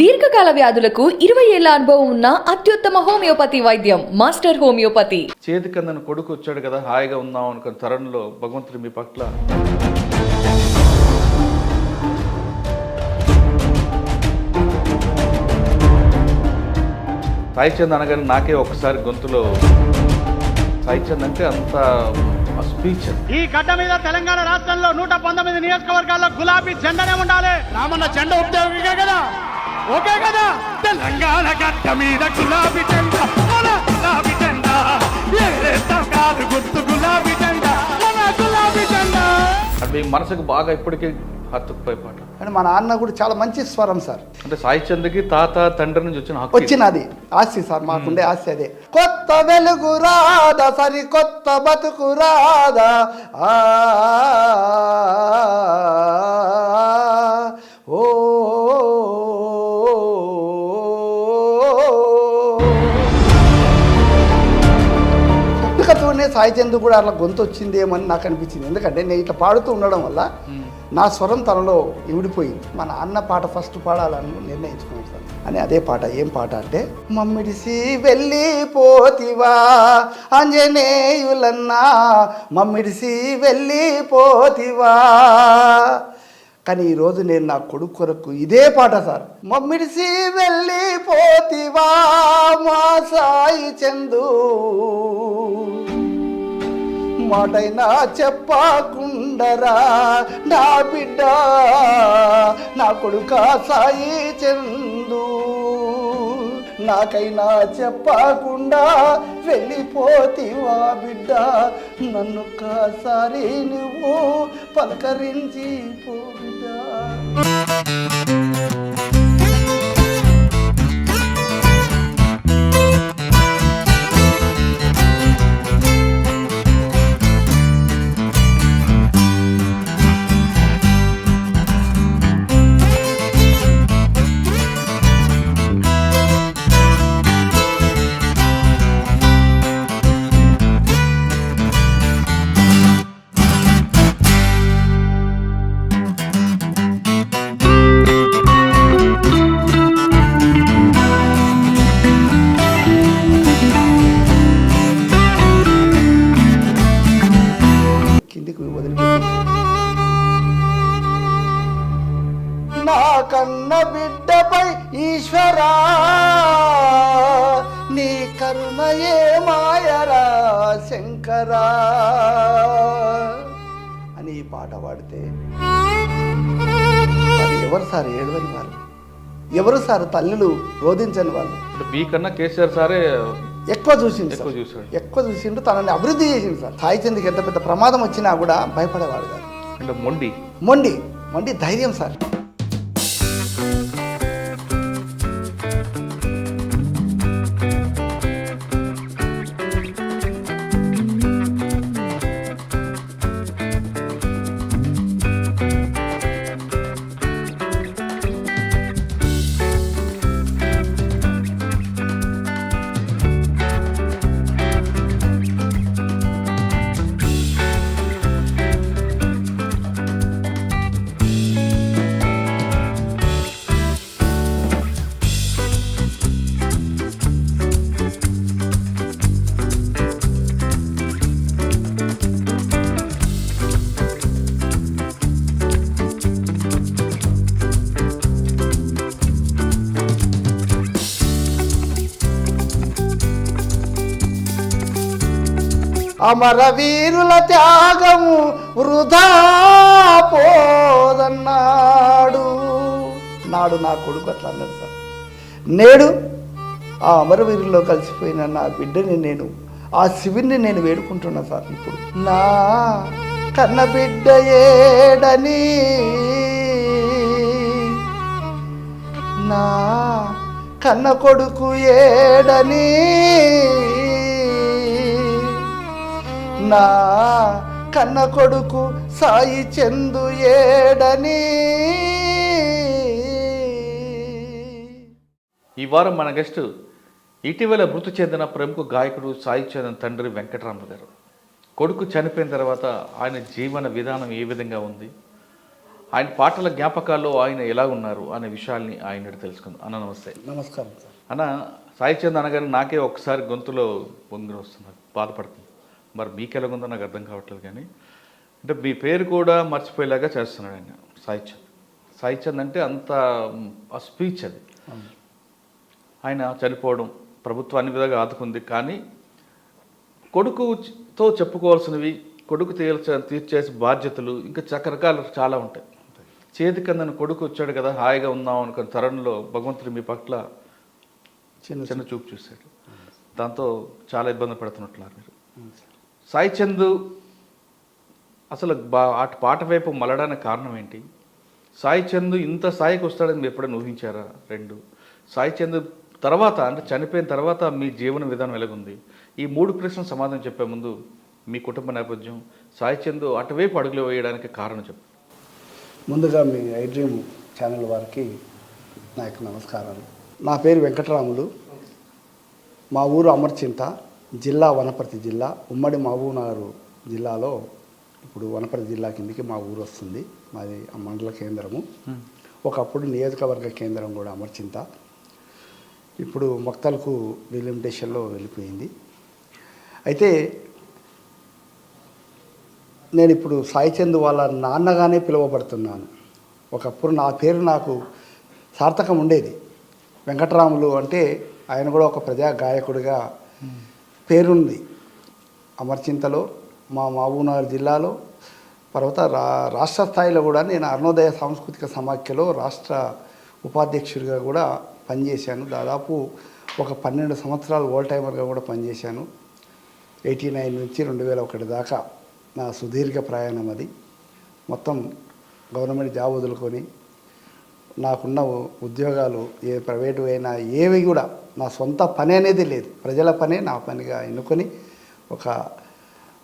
దీర్ఘకాల వ్యాధులకు 20 ఏళ్ల అనుభవం ఉన్న అత్యుత్తమ హోమియోపతి వైద్యం మాస్టర్ హోమియోపతి. చేతికందని కొడుకు వచ్చాడు కదా, హాయిగా ఉందాం అనుకున్న తరుణంలో భగవంతుడు మీ పట్ల సాయిచంద్ అనగానే నాకే ఒకసారి గొంతులో సాయిచంద్ అంటే అంత స్పీచ్. ఈ గడ్డ మీద తెలంగాణ రాష్ట్రంలో 119 నియోజకవర్గాల్లో గులాబీ జెండానే ఉండాలి. రామన్న జెండా ఉపయోగమే కదా, ఓకే కదా. తెలంగాణ గడ్డ మీద గులాబీ జెండా, గులాబీ జెండా, కాదు గుర్తు గులాబీ జెండా, గులాబీ జెండా. అది మనసుకు బాగా ఇప్పటికీ హత్తుకుపోయే పాట. అంటే మా నాన్న కూడా చాలా మంచి స్వరం సార్. అంటే సాయిచంద్కి తాత తండ్రి నుంచి వచ్చినది ఆస్తి సార్, మాకుండే ఆస్తి అదే. కొత్త వెలుగు రాదా, సరి కొత్త బతుకు రాదా, ఓ పుట్టుకతోనే సాయిచంద్ కూడా అట్లా గొంతు వచ్చిందేమని నాకు అనిపించింది. ఎందుకంటే నేను ఇట్లా పాడుతూ ఉండడం వల్ల నా స్వరం తనలో ఇవిడిపోయింది. మన అన్న పాట ఫస్ట్ పాడాలని నిర్ణయించుకున్నాను సార్. అని అదే పాట. ఏం పాట అంటే, మమ్మిడిసి వెళ్ళిపోతివా ఆంజనేయులన్నా, మమ్మిడిసి వెళ్ళిపోతివా. కానీ ఈరోజు నేను నా కొడుకు కొరకు ఇదే పాట సార్. మమ్మిడిసి వెళ్ళిపోతివా మా సాయి చందు, మాటైనా చెప్పకుండరా నా బిడ్డ, నా కొడుక సాయి చందు, నాకైనా చెప్పకుండా వెళ్ళిపోతివా బిడ్డ, నన్ను కాసారి నువ్వు పలకరించి పో బిడ్డ. నా కన్న బిడ్డపై ఈశ్వరా నీ కరుణయే మాయరా శంకరా అని ఈ పాట పాడితే, అది ఎవరు సార్ ఏడవని వాళ్ళు, ఎవరు సార్ తల్లులు రోధించని వాళ్ళు. మీకన్నా కేసీఆర్ సారే ఎక్కువ చూసిండు, తనని అభివృద్ధి చేసిండు సార్. సాయిచంద్కి ఎంత పెద్ద ప్రమాదం వచ్చినా కూడా భయపడేవాడు కాదు. అంటే మొండి మొండి మొండి ధైర్యం సార్. అమరవీరుల త్యాగము వృధా పోదన్నాడు. నాడు నా కొడుకు అట్లా అన్నాడు సార్. నేడు ఆ అమరవీరుల్లో కలిసిపోయిన నా బిడ్డని నేను, ఆ శివుని నేను వేడుకుంటున్నా సార్. ఇప్పుడు నా కన్న బిడ్డ ఏడని, నా కన్న కొడుకు ఏడని, నా కన్న కొడుకు సాయి చందు ఏడని. ఈ వారం మన గెస్ట్ ఇటీవల మృతి చెందిన ప్రముఖ గాయకుడు సాయిచంద్ తండ్రి వెంకటరామ గారు. కొడుకు చనిపోయిన తర్వాత ఆయన జీవన విధానం ఏ విధంగా ఉంది, ఆయన పాటల జ్ఞాపకాల్లో ఆయన ఎలా ఉన్నారు అనే విషయాల్ని ఆయన తెలుసుకుందాం. అన్న నమస్తే. నమస్కారం సార్. అన్న, సాయి చంద్ అనగానే నాకే ఒకసారి గొంతులో పొంగిన వస్తుంది, బాధపడుతుంది. మరి మీకు ఎలాగుందో నాకు అర్థం కావట్లేదు. కానీ అంటే మీ పేరు కూడా మర్చిపోయేలాగా చేస్తున్నాడు ఆయన సాయి చంద్. సాయి చంద్ అంటే అంత ఆ స్పీచ్ అది. ఆయన చనిపోవడం ప్రభుత్వం అన్ని విధాలుగా ఆదుకుంది. కానీ కొడుకుతో చెప్పుకోవాల్సినవి, కొడుకు తీర్చేసి బాధ్యతలు ఇంకా రకరకాలు చాలా ఉంటాయి. చేతికందని కొడుకు వచ్చాడు కదా, హాయిగా ఉందాం అనుకున్న తరుణంలో భగవంతుడు మీ పట్ల చిన్న చూపు చూశాడు. దాంతో చాలా ఇబ్బంది పడుతున్నట్లున్నారు మీరు. సాయి చంద్ అసలు పాట వైపు మళ్ళడానికి కారణం ఏంటి? సాయి చంద్ ఇంత స్థాయికి వస్తాడని మీరు ఎప్పుడైనా ఊహించారా? 2, సాయి చంద్ తర్వాత అంటే చనిపోయిన తర్వాత మీ జీవన విధానం ఎలాగుంది? ఈ 3 ప్రశ్నలు సమాధానం చెప్పే ముందు మీ కుటుంబ నేపథ్యం, సాయి చంద్ అటువైపు అడుగులు వేయడానికి కారణం చెప్పు. ముందుగా మీ ఐ డ్రీమ్ ఛానల్ వారికి నా యొక్క నమస్కారాలు. నా పేరు వెంకటరాములు. మా ఊరు అమర్చింత, జిల్లా వనపర్తి జిల్లా, ఉమ్మడి మహబూబ్నగర్ జిల్లాలో ఇప్పుడు వనపర్తి జిల్లా కిందకి మా ఊరు వస్తుంది. మాది మండల కేంద్రము. ఒకప్పుడు నియోజకవర్గ కేంద్రం కూడా అమర్చింత. ఇప్పుడు మొక్తలకు డిలిమిటేషన్లో వెళ్ళిపోయింది. అయితే నేను ఇప్పుడు సాయి చంద్ వాళ్ళ నాన్నగానే పిలువబడుతున్నాను. ఒకప్పుడు నా పేరు నాకు సార్థకం ఉండేది. వెంకటరాములు అంటే ఆయన కూడా ఒక ప్రజా గాయకుడిగా పేరుంది అమర్చింతలో, మా మహబూబ్నగర్ జిల్లాలో. తర్వాత రాష్ట్ర స్థాయిలో కూడా నేను అరుణోదయ సాంస్కృతిక సమాఖ్యలో రాష్ట్ర ఉపాధ్యక్షుడిగా కూడా పనిచేశాను. దాదాపు ఒక 12 సంవత్సరాలు ఓల్డ్ టైమర్గా కూడా పనిచేశాను. 89 నుంచి 2001 దాకా నా సుదీర్ఘ ప్రయాణం అది. మొత్తం గవర్నమెంట్ జాబ్ వదులుకొని నాకున్న ఉద్యోగాలు ఏ ప్రైవేటు అయినా ఏవి కూడా నా సొంత పని అనేది లేదు, ప్రజల పనే నా పనిగా ఎన్నుకొని ఒక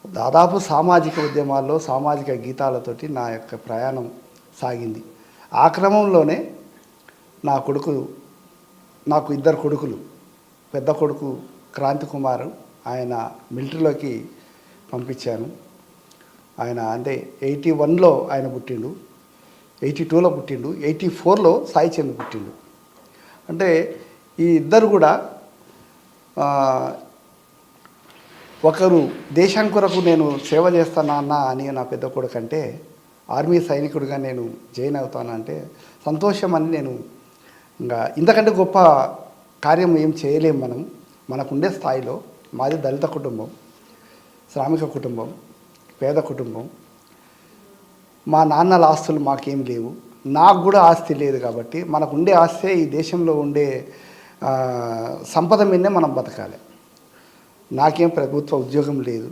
దాదాపు సామాజిక ఉద్యమాల్లో సామాజిక గీతాలతోటి నా యొక్క ప్రయాణం సాగింది. ఆ క్రమంలోనే నాకు 2 కొడుకులు. పెద్ద కొడుకు క్రాంతి కుమార్, ఆయన మిలిటరీలోకి పంపించాను. ఆయన అంటే 81లో ఆయన పుట్టిండు, 82లో పుట్టిండు, 84లో సాయి చంద్ పుట్టిండు. అంటే ఈ ఇద్దరు కూడా ఒకరు దేశానికి కొరకు నేను సేవ చేస్తానన్నా అని నా పెద్ద కొడుకు అంటే, ఆర్మీ సైనికుడిగా నేను జాయిన్ అవుతానంటే సంతోషం అని నేను ఇంకా ఇంతకంటే గొప్ప కార్యం ఏం చేయలేం మనం మనకుండే స్థాయిలో. మాది దళిత కుటుంబం, శ్రామిక కుటుంబం, పేద కుటుంబం. మా నాన్నల ఆస్తులు మాకేం లేవు, నాకు కూడా ఆస్తి లేదు. కాబట్టి మనకు ఉండే ఆస్తే ఈ దేశంలో ఉండే సంపద మీదనే మనం బతకాలి. నాకేం ప్రభుత్వ ఉద్యోగం లేదు.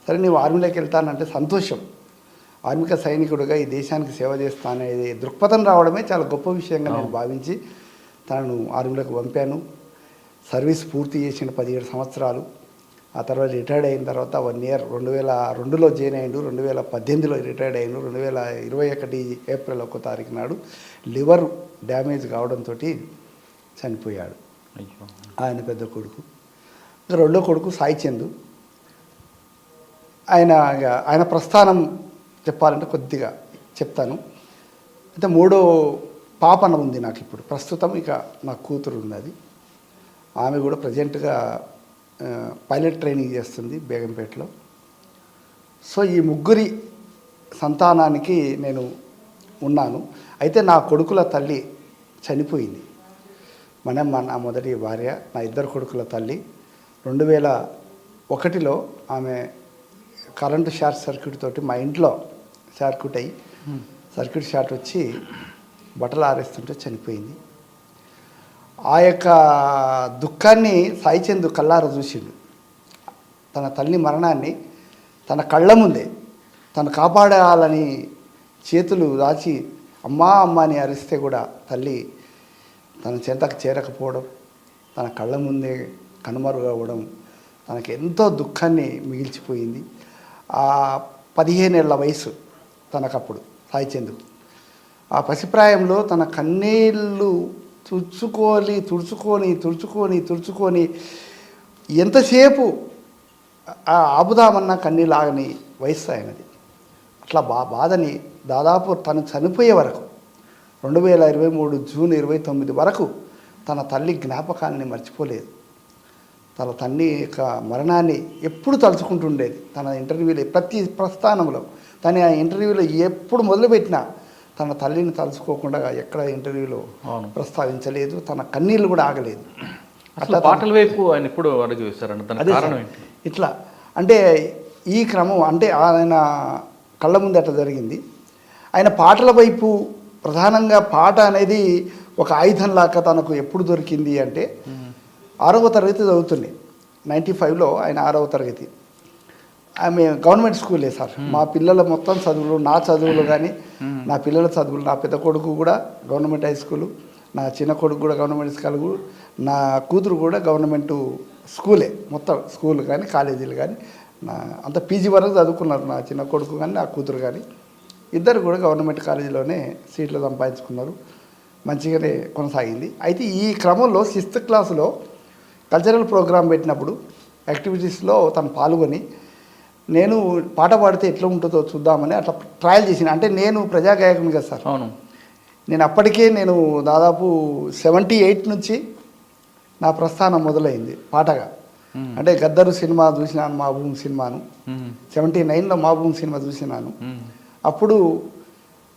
సరే నీవు ఆర్మీలోకి వెళ్తానంటే సంతోషం. ఆర్మిక సైనికుడిగా ఈ దేశానికి సేవ చేస్తాననేది దృక్పథం రావడమే చాలా గొప్ప విషయంగా నేను భావించి తనను ఆర్మీలోకి పంపాను. సర్వీస్ పూర్తి చేసిన 17 సంవత్సరాలు. ఆ తర్వాత రిటైర్డ్ అయిన తర్వాత 1 ఇయర్ 2002లో జాయిన్ అయ్యిండు, 2018లో రిటైర్డ్ అయ్యిండు. 2021 ఏప్రిల్ 1వ తారీఖు నాడు లివర్ డ్యామేజ్ కావడంతో చనిపోయాడు ఆయన పెద్ద కొడుకు. రెండో కొడుకు సాయి చంద్. ఆయన ప్రస్థానం చెప్పాలంటే కొద్దిగా చెప్తాను. అయితే 3వ పాపన ఉంది నాకు ఇప్పుడు ప్రస్తుతం. ఇక నా కూతురు ఉన్నది, ఆమె కూడా ప్రజెంట్గా పైలట్ ట్రైనింగ్ చేస్తుంది బేగంపేటలో. సో ఈ 3 సంతానానికి నేను ఉన్నాను. అయితే నా కొడుకుల తల్లి చనిపోయింది. నా మొదటి భార్య, నా 2 కొడుకుల తల్లి 2001లో ఆమె కరెంటు షార్ట్ సర్క్యూట్ తోటి మా ఇంట్లో సర్క్యూట్ షార్ట్ వచ్చి బట్టలు ఆరేస్తుంటే చనిపోయింది. ఆ యొక్క దుఃఖాన్ని సాయి చంద్ కళ్ళారా చూసిండు. తన తల్లి మరణాన్ని తన కళ్ళ ముందే తను కాపాడాలని చేతులు దాచి అమ్మా అమ్మ అని అరిస్తే కూడా తల్లి తన చెంతకు చేరకపోవడం, తన కళ్ళ ముందే కనుమరుగవడం తనకి ఎంతో దుఃఖాన్ని మిగిల్చిపోయింది. ఆ 15 ఏళ్ల వయసు తనకప్పుడు సాయి చంద్. ఆ పసిప్రాయంలో తన కన్నీళ్ళు తుడుచుకొని ఎంతసేపు ఆపుదామన్నా కన్నీళ్ళు ఆగని వయస్సు ఆయనది. అట్లా బాధని దాదాపు తను చనిపోయే వరకు 2023 జూన్ 29 వరకు తన తల్లి జ్ఞాపకాలని మర్చిపోలేదు. తన తల్లి యొక్క మరణాన్ని ఎప్పుడు తలుచుకుంటుండేది. తన ఇంటర్వ్యూలో ప్రతి ప్రస్థానంలో తన ఇంటర్వ్యూలో ఎప్పుడు మొదలుపెట్టినా తన తల్లిని తలుచుకోకుండా ఎక్కడ ఇంటర్వ్యూలో ప్రస్తావించలేదు. తన కన్నీళ్ళు కూడా ఆగలేదు. అట్లా పాటల వైపు ఆయన ఎప్పుడు అడుగు వేస్తారండి, దానికి కారణం ఏంటి? ఇట్లా అంటే ఈ క్రమం అంటే ఆయన కళ్ళ ముందు అట్లా జరిగింది. ఆయన పాటల వైపు ప్రధానంగా పాట అనేది ఒక ఆయుధంలాగా తనకు ఎప్పుడు దొరికింది అంటే 6వ తరగతి చదువుతుంది. 95లో ఆయన 6వ తరగతి. ఆమె గవర్నమెంట్ స్కూలే సార్. మా పిల్లల మొత్తం చదువులు, నా చదువులు కానీ నా పిల్లల చదువులు, నా పెద్ద కొడుకు కూడా గవర్నమెంట్ హై స్కూలు, నా చిన్న కొడుకు కూడా గవర్నమెంట్ స్కూలు, నా కూతురు కూడా గవర్నమెంట్ స్కూలే. మొత్తం స్కూల్ కానీ కాలేజీలు కానీ అంత పీజీ వరకు చదువుకున్నారు. నా చిన్న కొడుకు కానీ నా కూతురు కానీ ఇద్దరు కూడా గవర్నమెంట్ కాలేజీలోనే సీట్లు సంపాదించుకున్నారు. మంచిగానే కొనసాగింది. అయితే ఈ క్రమంలో 6th క్లాసులో కల్చరల్ ప్రోగ్రాం పెట్టినప్పుడు యాక్టివిటీస్లో తను పాల్గొని నేను పాట పాడితే ఎట్లా ఉంటుందో చూద్దామని అట్లా ట్రయల్ చేసిన. అంటే నేను ప్రజాగాయకుని కదా సార్. అవును. నేను అప్పటికే నేను దాదాపు 78 నుంచి నా ప్రస్థానం మొదలైంది పాటగా. అంటే గద్దరు సినిమా చూసినాను, మా భూమి సినిమాను. 79లో మా భూమి సినిమా చూసినాను. అప్పుడు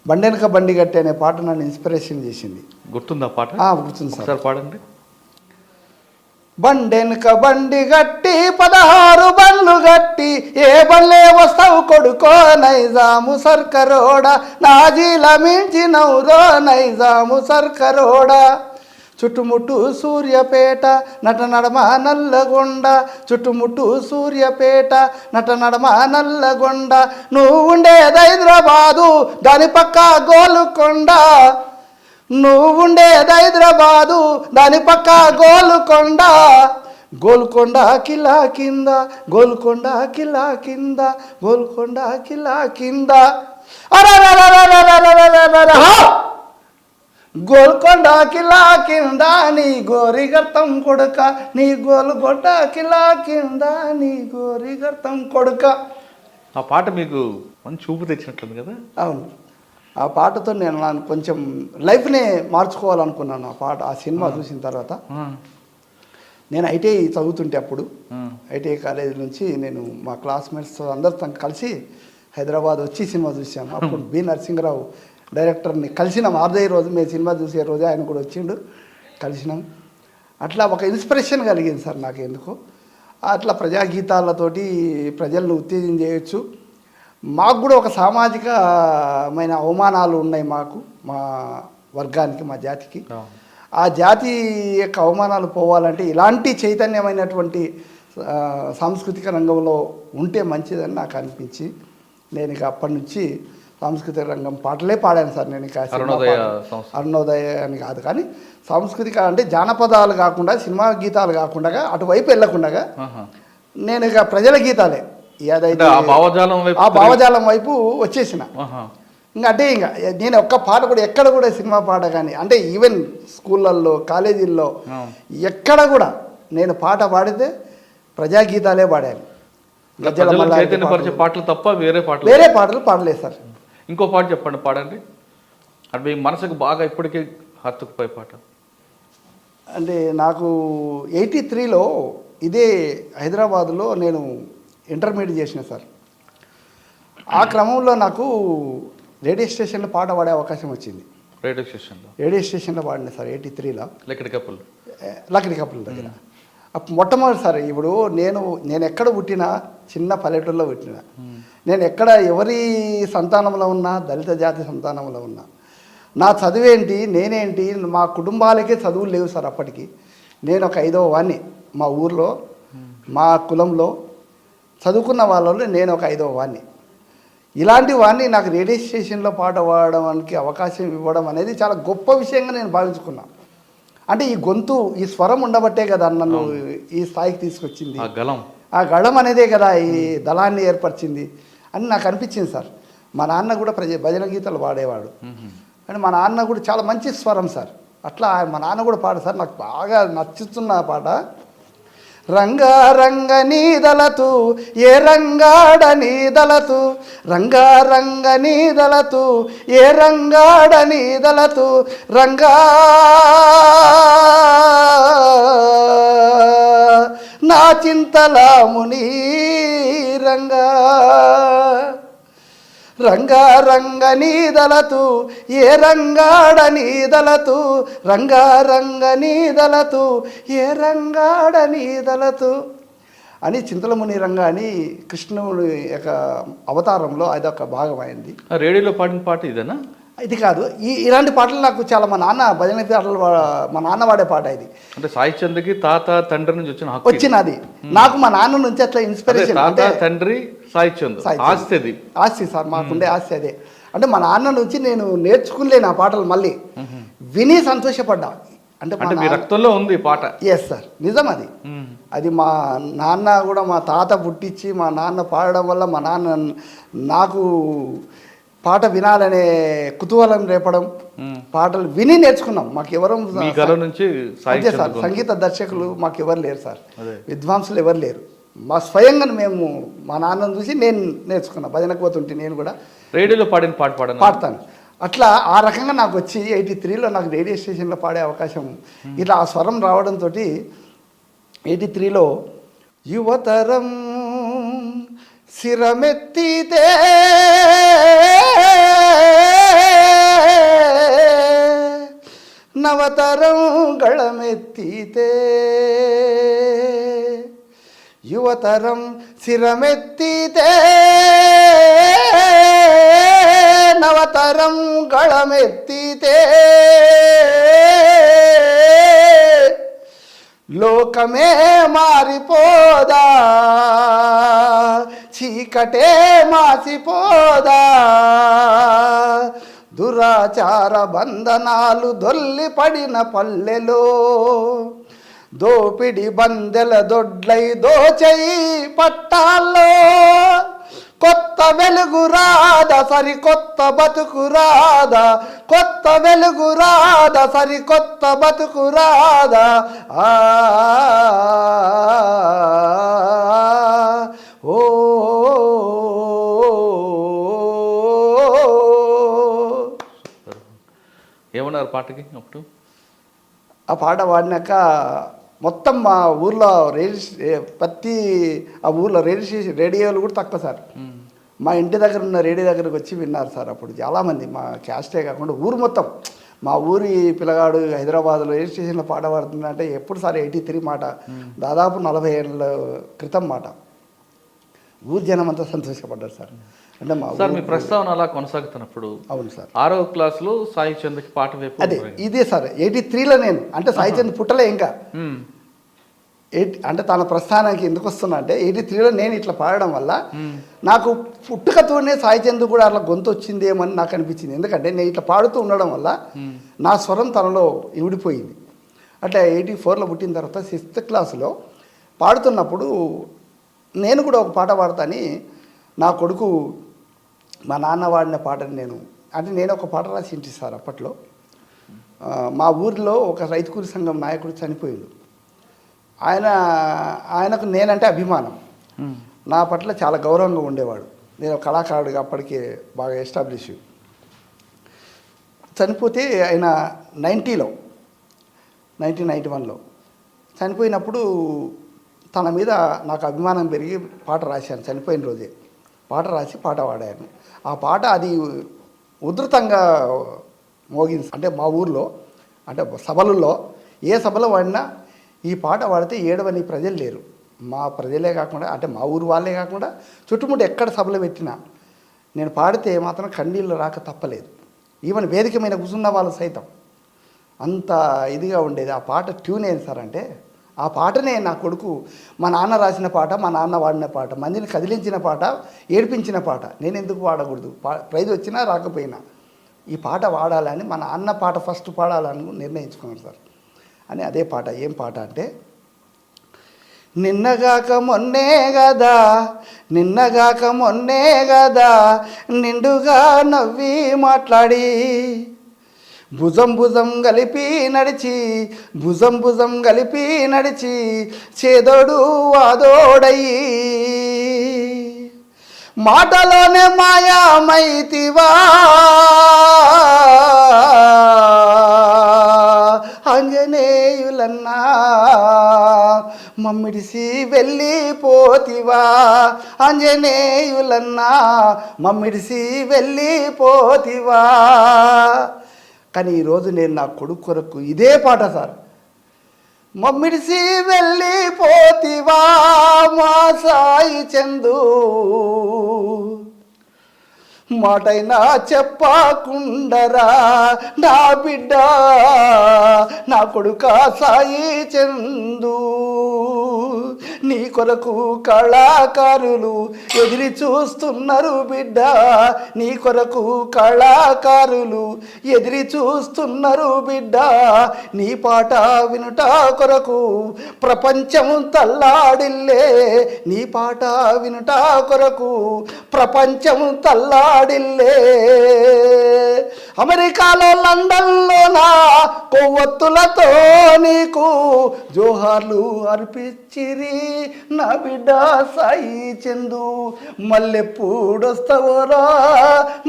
బండెనక బండి గట్టి అనే పాట నన్ను ఇన్స్పిరేషన్ చేసింది. గుర్తుందా పాట? గుర్తుంది సార్. ఒకసారి పాడండి. బండెనక బండి గట్టి 16 బండ్లు గట్టి ఏ బండ్లే వస్తావు కొడుకో నైజాము సర్కరోడా నాజీల మించినవురో నైజాము సర్కరోడా చుట్టుముట్టు సూర్యపేట నట నడమ నల్లగొండ చుట్టుముట్టు సూర్యపేట నట నడమ నల్లగొండ నువ్వు ఉండేది హైదరాబాదు దాని పక్క గోలుకొండ నువ్వు ఉండేది హైదరాబాదు దాని పక్క గోలుకొండ గోల్కొండ కిలా కింద గోల్కొండ కిలా కింద గోల్కొండ కిలా కింద గోల్కొండ కిలా కింద నీ గోరి గర్తం కొడుక నీ గోల్కొండ కిలా కింద నీ గోరి గర్తం కొడుక. ఆ పాట మీకు మంచి చూపు తెచ్చినట్లుంది కదా? అవును. ఆ పాటతో నేను కొంచెం లైఫ్నే మార్చుకోవాలనుకున్నాను. ఆ పాట ఆ సినిమా చూసిన తర్వాత నేను ఐటీఐ చదువుతుంటే అప్పుడు ఐటీఐ కాలేజీ నుంచి నేను మా క్లాస్మేట్స్ అందరితో కలిసి హైదరాబాద్ వచ్చి సినిమా చూసాము. అప్పుడు బి నరసింహరావు డైరెక్టర్ని కలిసినాం. 6వ రోజు మేము సినిమా చూసే రోజు ఆయన కూడా వచ్చిండు, కలిసినాం. అట్లా ఒక ఇన్స్పిరేషన్ కలిగింది సార్ నాకు ఎందుకు. అట్లా ప్రజాగీతాలతోటి ప్రజలను ఉత్తేజం చేయొచ్చు. మాకు కూడా ఒక సామాజికమైన అవమానాలు ఉన్నాయి మాకు, మా వర్గానికి, మా జాతికి. ఆ జాతి యొక్క అవమానాలు పోవాలంటే ఇలాంటి చైతన్యమైనటువంటి సాంస్కృతిక రంగంలో ఉంటే మంచిదని నాకు అనిపించి నేను ఇక అప్పటి నుంచి సాంస్కృతిక రంగం పాటలే పాడాను సార్. నేను ఇక అరుణోదయ అని కాదు కానీ సాంస్కృతిక అంటే జానపదాలు కాకుండా, సినిమా గీతాలు కాకుండా, అటువైపు వెళ్ళకుండా నేను ఇక ప్రజల గీతాలే ఏదైతే ఆ భావజాలం వైపు వచ్చేసిన. ఇంకా అంటే ఇంకా నేను ఒక్క పాట కూడా ఎక్కడ కూడా సినిమా పాట కానీ అంటే ఈవెన్ స్కూళ్ళల్లో కాలేజీల్లో ఎక్కడ కూడా నేను పాట పాడితే ప్రజాగీతాలే పాడాను. పాటలు తప్ప వేరే పాటలు పాడలేదు సార్. ఇంకో పాట చెప్పండి, పాడండి. అంటే మీ మనసుకు బాగా ఇప్పటికీ హత్తుకుపోయే పాట. అంటే నాకు 83లో ఇదే హైదరాబాదులో నేను ఇంటర్మీడియట్ చేసిన సార్. ఆ క్రమంలో నాకు రేడియో స్టేషన్లో పాట పాడే అవకాశం వచ్చింది. రేడియో స్టేషన్లో పాడిన సార్ 83లో లకిడి కప్పుల దగ్గర. అప్పుడు మొట్టమొదటిసారి ఇప్పుడు నేను ఎక్కడ పుట్టినా చిన్న పల్లెటూరులో పుట్టినా, నేను ఎక్కడ ఎవరి సంతానంలో ఉన్నా దళిత జాతి సంతానంలో ఉన్నా, నా చదువేంటి నేనేంటి మా కుటుంబాలకే చదువులు లేవు సార్. అప్పటికి నేను ఒక 5వ వాడిని మా ఊర్లో, మా కులంలో చదువుకున్న వాళ్ళలో నేను ఒక 5వ వాడిని. ఇలాంటి వాడిని నాకు రేడియో స్టేషన్లో పాట పాడడానికి అవకాశం ఇవ్వడం అనేది చాలా గొప్ప విషయంగా నేను భావించుకున్నాను. అంటే ఈ గొంతు, ఈ స్వరం ఉండబట్టే కదా నన్ను ఈ స్థాయికి తీసుకొచ్చింది. ఆ గళం అనేదే కదా ఈ దళాన్ని ఏర్పరిచింది అని నాకు అనిపించింది సార్. మా నాన్న కూడా భజన గీతాలు పాడేవాడు. అంటే మా నాన్న కూడా చాలా మంచి స్వరం సార్. అట్లా మా నాన్న కూడా పాడు సార్. నాకు బాగా నచ్చుతున్న పాట రంగారంగ నీదలతు ఏ రంగాడ నీదలతు రంగారంగ నీదలతు ఏ రంగాడ నీదలతు రంగా నా చింతలాముని రంగా రంగారంగ నీదలతు ఏ రంగాడ నీదలతు రంగారంగ నీదలతు ఏ రంగాడ నీదలతు అని చింతలముని రంగా అని కృష్ణుడి యొక్క అవతారంలో అదొక భాగం అయింది. రేడియోలో పాడిన పాట ఇదేనా? ఇది కాదు, ఇలాంటి పాటలు నాకు చాలా మా నాన్న భజన పాటలు మా నాన్న వాడే పాట ఇది. అంటే సాయి చంద్కి తాత తండ్రి నుంచి వచ్చినది నాకు మా నాన్న నుంచి అట్లా ఇన్స్పిరేషన్. తాత తండ్రి సాయి చంద్ ఆస్తి, ఆస్తి సార్ మాకుండే ఆస్తి అదే. అంటే మా నాన్న నుంచి నేను నేర్చుకునేలేను ఆ పాటలు, మళ్ళీ విని సంతోషపడ్డా. అంటే మీ రక్తంలో ఉంది పాట. ఎస్ సార్, నిజం అది. అది మా నాన్న కూడా మా తాత పుట్టించి మా నాన్న పాడడం వల్ల మా నాన్న నాకు పాట వినాలనే కుతూహలం రేపడం, పాటలు విని నేర్చుకున్నాం. మాకు ఎవరు నుంచి సార్ సంగీత దర్శకులు మాకు ఎవరు లేరు సార్, విద్వాంసులు ఎవరు లేరు. మా స్వయంగా మేము మా నాన్నను చూసి నేను నేర్చుకున్నా. భజనకు పోతుంటే నేను కూడా రేడియోలో పాడిన పాట పాడతాను. అట్లా ఆ రకంగా నాకు వచ్చి 83లో నాకు రేడియో స్టేషన్లో పాడే అవకాశం ఇట్లా ఆ స్వరం రావడంతో 83లో యువతరం శిరమెత్తితే నవతరం గళమెత్తితే యువతరం శిరమెత్తితే నవతరం గళమెత్తితే లోకమే మారిపోదా చీకటే మాసిపోదా దురాచార బంధనాలు దొల్లిపడిన పల్లెలో దోపిడి బందెల దొడ్లై దోచై పట్టాల్లో కొత్త వెలుగు రాదా సరికొత్త బతుకు రాదా కొత్త వెలుగు రాదా సరికొత్త బతుకు రాదా ఓ ఏమన్నారు పాటకి అప్పుడు? ఆ పాట పాడినాక మొత్తం మా ఊర్లో ప్రతి ఆ ఊర్లో రేడియోలు కూడా తక్కువ సార్. మా ఇంటి దగ్గర ఉన్న రేడియో దగ్గరకు వచ్చి విన్నారు సార్. అప్పుడు చాలామంది మా క్యాస్టే కాకుండా ఊరు మొత్తం, మా ఊరి పిల్లగాడు హైదరాబాద్లో రేడియో స్టేషన్లో పాట పాడుతుందంటే ఎప్పుడు సార్ 83 మాట, దాదాపు 40 ఏళ్ళ క్రితం మాట. ఊరు జనం అంతా సంతోషపడ్డారు సార్. అంటే సార్ మీ ప్రస్తావన అలా కొనసాగుతున్నప్పుడు అవును సార్ 6వ క్లాస్లో సాయి చంద్కి పాట వైపు అదే ఇదే సార్ 83లో నేను అంటే సాయి చంద్ పుట్టలే ఇంకా. అంటే తన ప్రస్థానానికి ఎందుకు వస్తున్నా అంటే 83లో నేను ఇట్లా పాడడం వల్ల నాకు పుట్టుకతోనే సాయి చంద్ కూడా అట్లా గొంతు వచ్చిందేమని నాకు అనిపించింది. ఎందుకంటే నేను ఇట్లా పాడుతూ ఉండడం వల్ల నా స్వరం తనలో ఇవిడిపోయింది. అంటే 84లో పుట్టిన తర్వాత 6th క్లాస్లో పాడుతున్నప్పుడు నేను కూడా ఒక పాట పాడతాని నా కొడుకు మా నాన్న వాడిన పాటని నేను ఒక పాట రాసి ఇంటి సార్. అప్పట్లో మా ఊరిలో ఒక రైతు కూలి సంఘం నాయకుడు చనిపోయాడు. ఆయనకు నేనంటే అభిమానం, నా పట్ల చాలా గౌరవంగా ఉండేవాడు. నేను కళాకారుడిగా అప్పటికే బాగా ఎస్టాబ్లిష్. చనిపోతే ఆయన 1991లో చనిపోయినప్పుడు తన మీద నాకు అభిమానం పెరిగి పాట రాశాను. చనిపోయిన రోజే పాట రాసి పాట పాడాను. ఆ పాట అది ఉధృతంగా మోగింది. అంటే మా ఊర్లో అంటే సభలలో ఏ సభలో వాడినా ఈ పాట పాడితే ఏడవని ప్రజలు లేరు. మా ప్రజలే కాకుండా అంటే మా ఊరు వాళ్ళే కాకుండా చుట్టుముట్టు ఎక్కడ సభలు పెట్టినా నేను పాడితే మాత్రం కన్నీళ్ళు రాక తప్పలేదు. ఈవెన్ వేదిక మీద కూర్చున్న వాళ్ళు సైతం అంత ఇదిగా ఉండేది. ఆ పాట ట్యూన్ ఏంది సార్ అంటే ఆ పాటనే నా కొడుకు మా నాన్న రాసిన పాట, మా నాన్న వాడిన పాట, మందిని కదిలించిన పాట, ఏడిపించిన పాట. నేను ఎందుకు వాడకూడదు? ప్రైజ్ వచ్చినా రాకపోయినా ఈ పాట వాడాలని మా నాన్న పాట ఫస్ట్ పాడాలని నిర్ణయించుకున్నాను సార్. అని అదే పాట. ఏం పాట అంటే నిన్నగాక మొన్నే గదా నిన్నగాక మొన్నే గదా నిండుగా నవ్వి మాట్లాడి భుజం భుజం కలిపి నడిచి భుజం భుజం కలిపి నడిచి చేదోడు వాదోడయి మాటలోనే మాయామైతివా ఆంజనేయులన్నా మమ్మిడిసి వెళ్ళిపోతివా ఆంజనేయులన్నా మమ్మిడిసి వెళ్ళిపోతివా. కానీ ఈరోజు నేను నా కొడుకు కొరకు ఇదే పాట సార్. మమ్మిడిసి వెళ్ళిపోతివా మా సాయి చందు మాటైనా చెప్పకుండరా నా బిడ్డ నా కొడుక సాయి చందు. నీ కొరకు కళాకారులు ఎదిరి చూస్తున్నారు బిడ్డ, నీ కొరకు కళాకారులు ఎదిరి చూస్తున్నారు బిడ్డ. నీ పాట వినుట కొరకు ప్రపంచం తల్లాడిల్లే, నీ పాట వినుట కొరకు ప్రపంచం తల్లాడిల్లే. అమెరికాలో లండన్లోనా కొవ్వొత్తులతో నీకు జోహార్లు అర్పించిరి నా బిడ్డ సాయి చందు. మళ్ళెప్పుడొస్తావోరా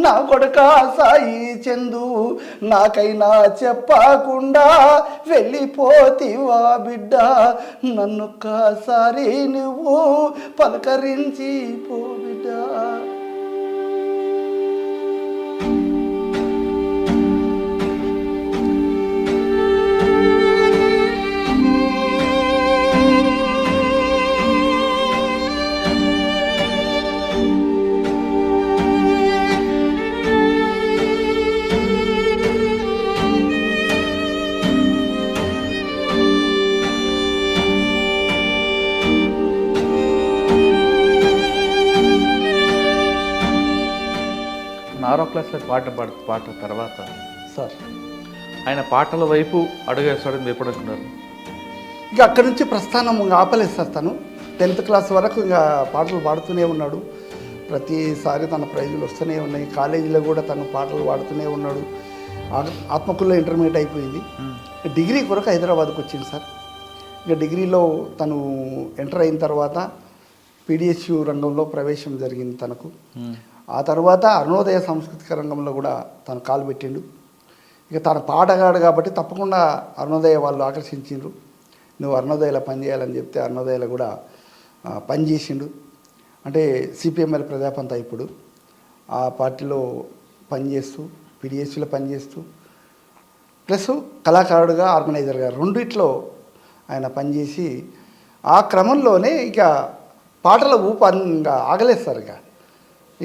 నా కొడుక సాయి చందు, నాకైనా చెప్పకుండా వెళ్ళిపోతివా బిడ్డ. నన్నొక్కసారి నువ్వు పలకరించి పో బిడ్డ. ఆరో క్లాస్లో పాట తర్వాత సార్ ఆయన పాటల వైపు అడుగేస్తాడని మీరు ఎప్పుడు అనుకున్నారు? ఇక అక్కడి నుంచి ప్రస్థానం ఇంకా ఆపలేదు సార్. తను 10th క్లాస్ వరకు ఇంకా పాటలు పాడుతూనే ఉన్నాడు. ప్రతిసారి తన ప్రైజులు వస్తూనే ఉన్నాయి. కాలేజీలో కూడా తను పాటలు పాడుతూనే ఉన్నాడు. ఆత్మకూరులో ఇంటర్మీడియట్ అయిపోయింది. డిగ్రీ కొరకు హైదరాబాద్కి వచ్చింది సార్. ఇక డిగ్రీలో తను ఎంటర్ అయిన తర్వాత పీడిఎస్యు రంగంలో ప్రవేశం జరిగింది తనకు. ఆ తర్వాత అరుణోదయ సాంస్కృతిక రంగంలో కూడా తను కాలు పెట్టిండు. ఇక తను పాటగాడు కాబట్టి తప్పకుండా అరుణోదయ వాళ్ళు ఆకర్షించిండ్రు. నువ్వు అరుణోదయలో పనిచేయాలని చెప్తే అరుణోదయలో కూడా పనిచేసిండు. అంటే సిపిఎంఎల్ ప్రజాపంత ఇప్పుడు ఆ పార్టీలో పనిచేస్తూ పీడిఎస్యూలో పనిచేస్తూ ప్లస్ కళాకారుడుగా ఆర్గనైజర్గా రెండిట్లో ఆయన పనిచేసి ఆ క్రమంలోనే ఇక పాటల ఊపంగా ఆగలేస్తారు.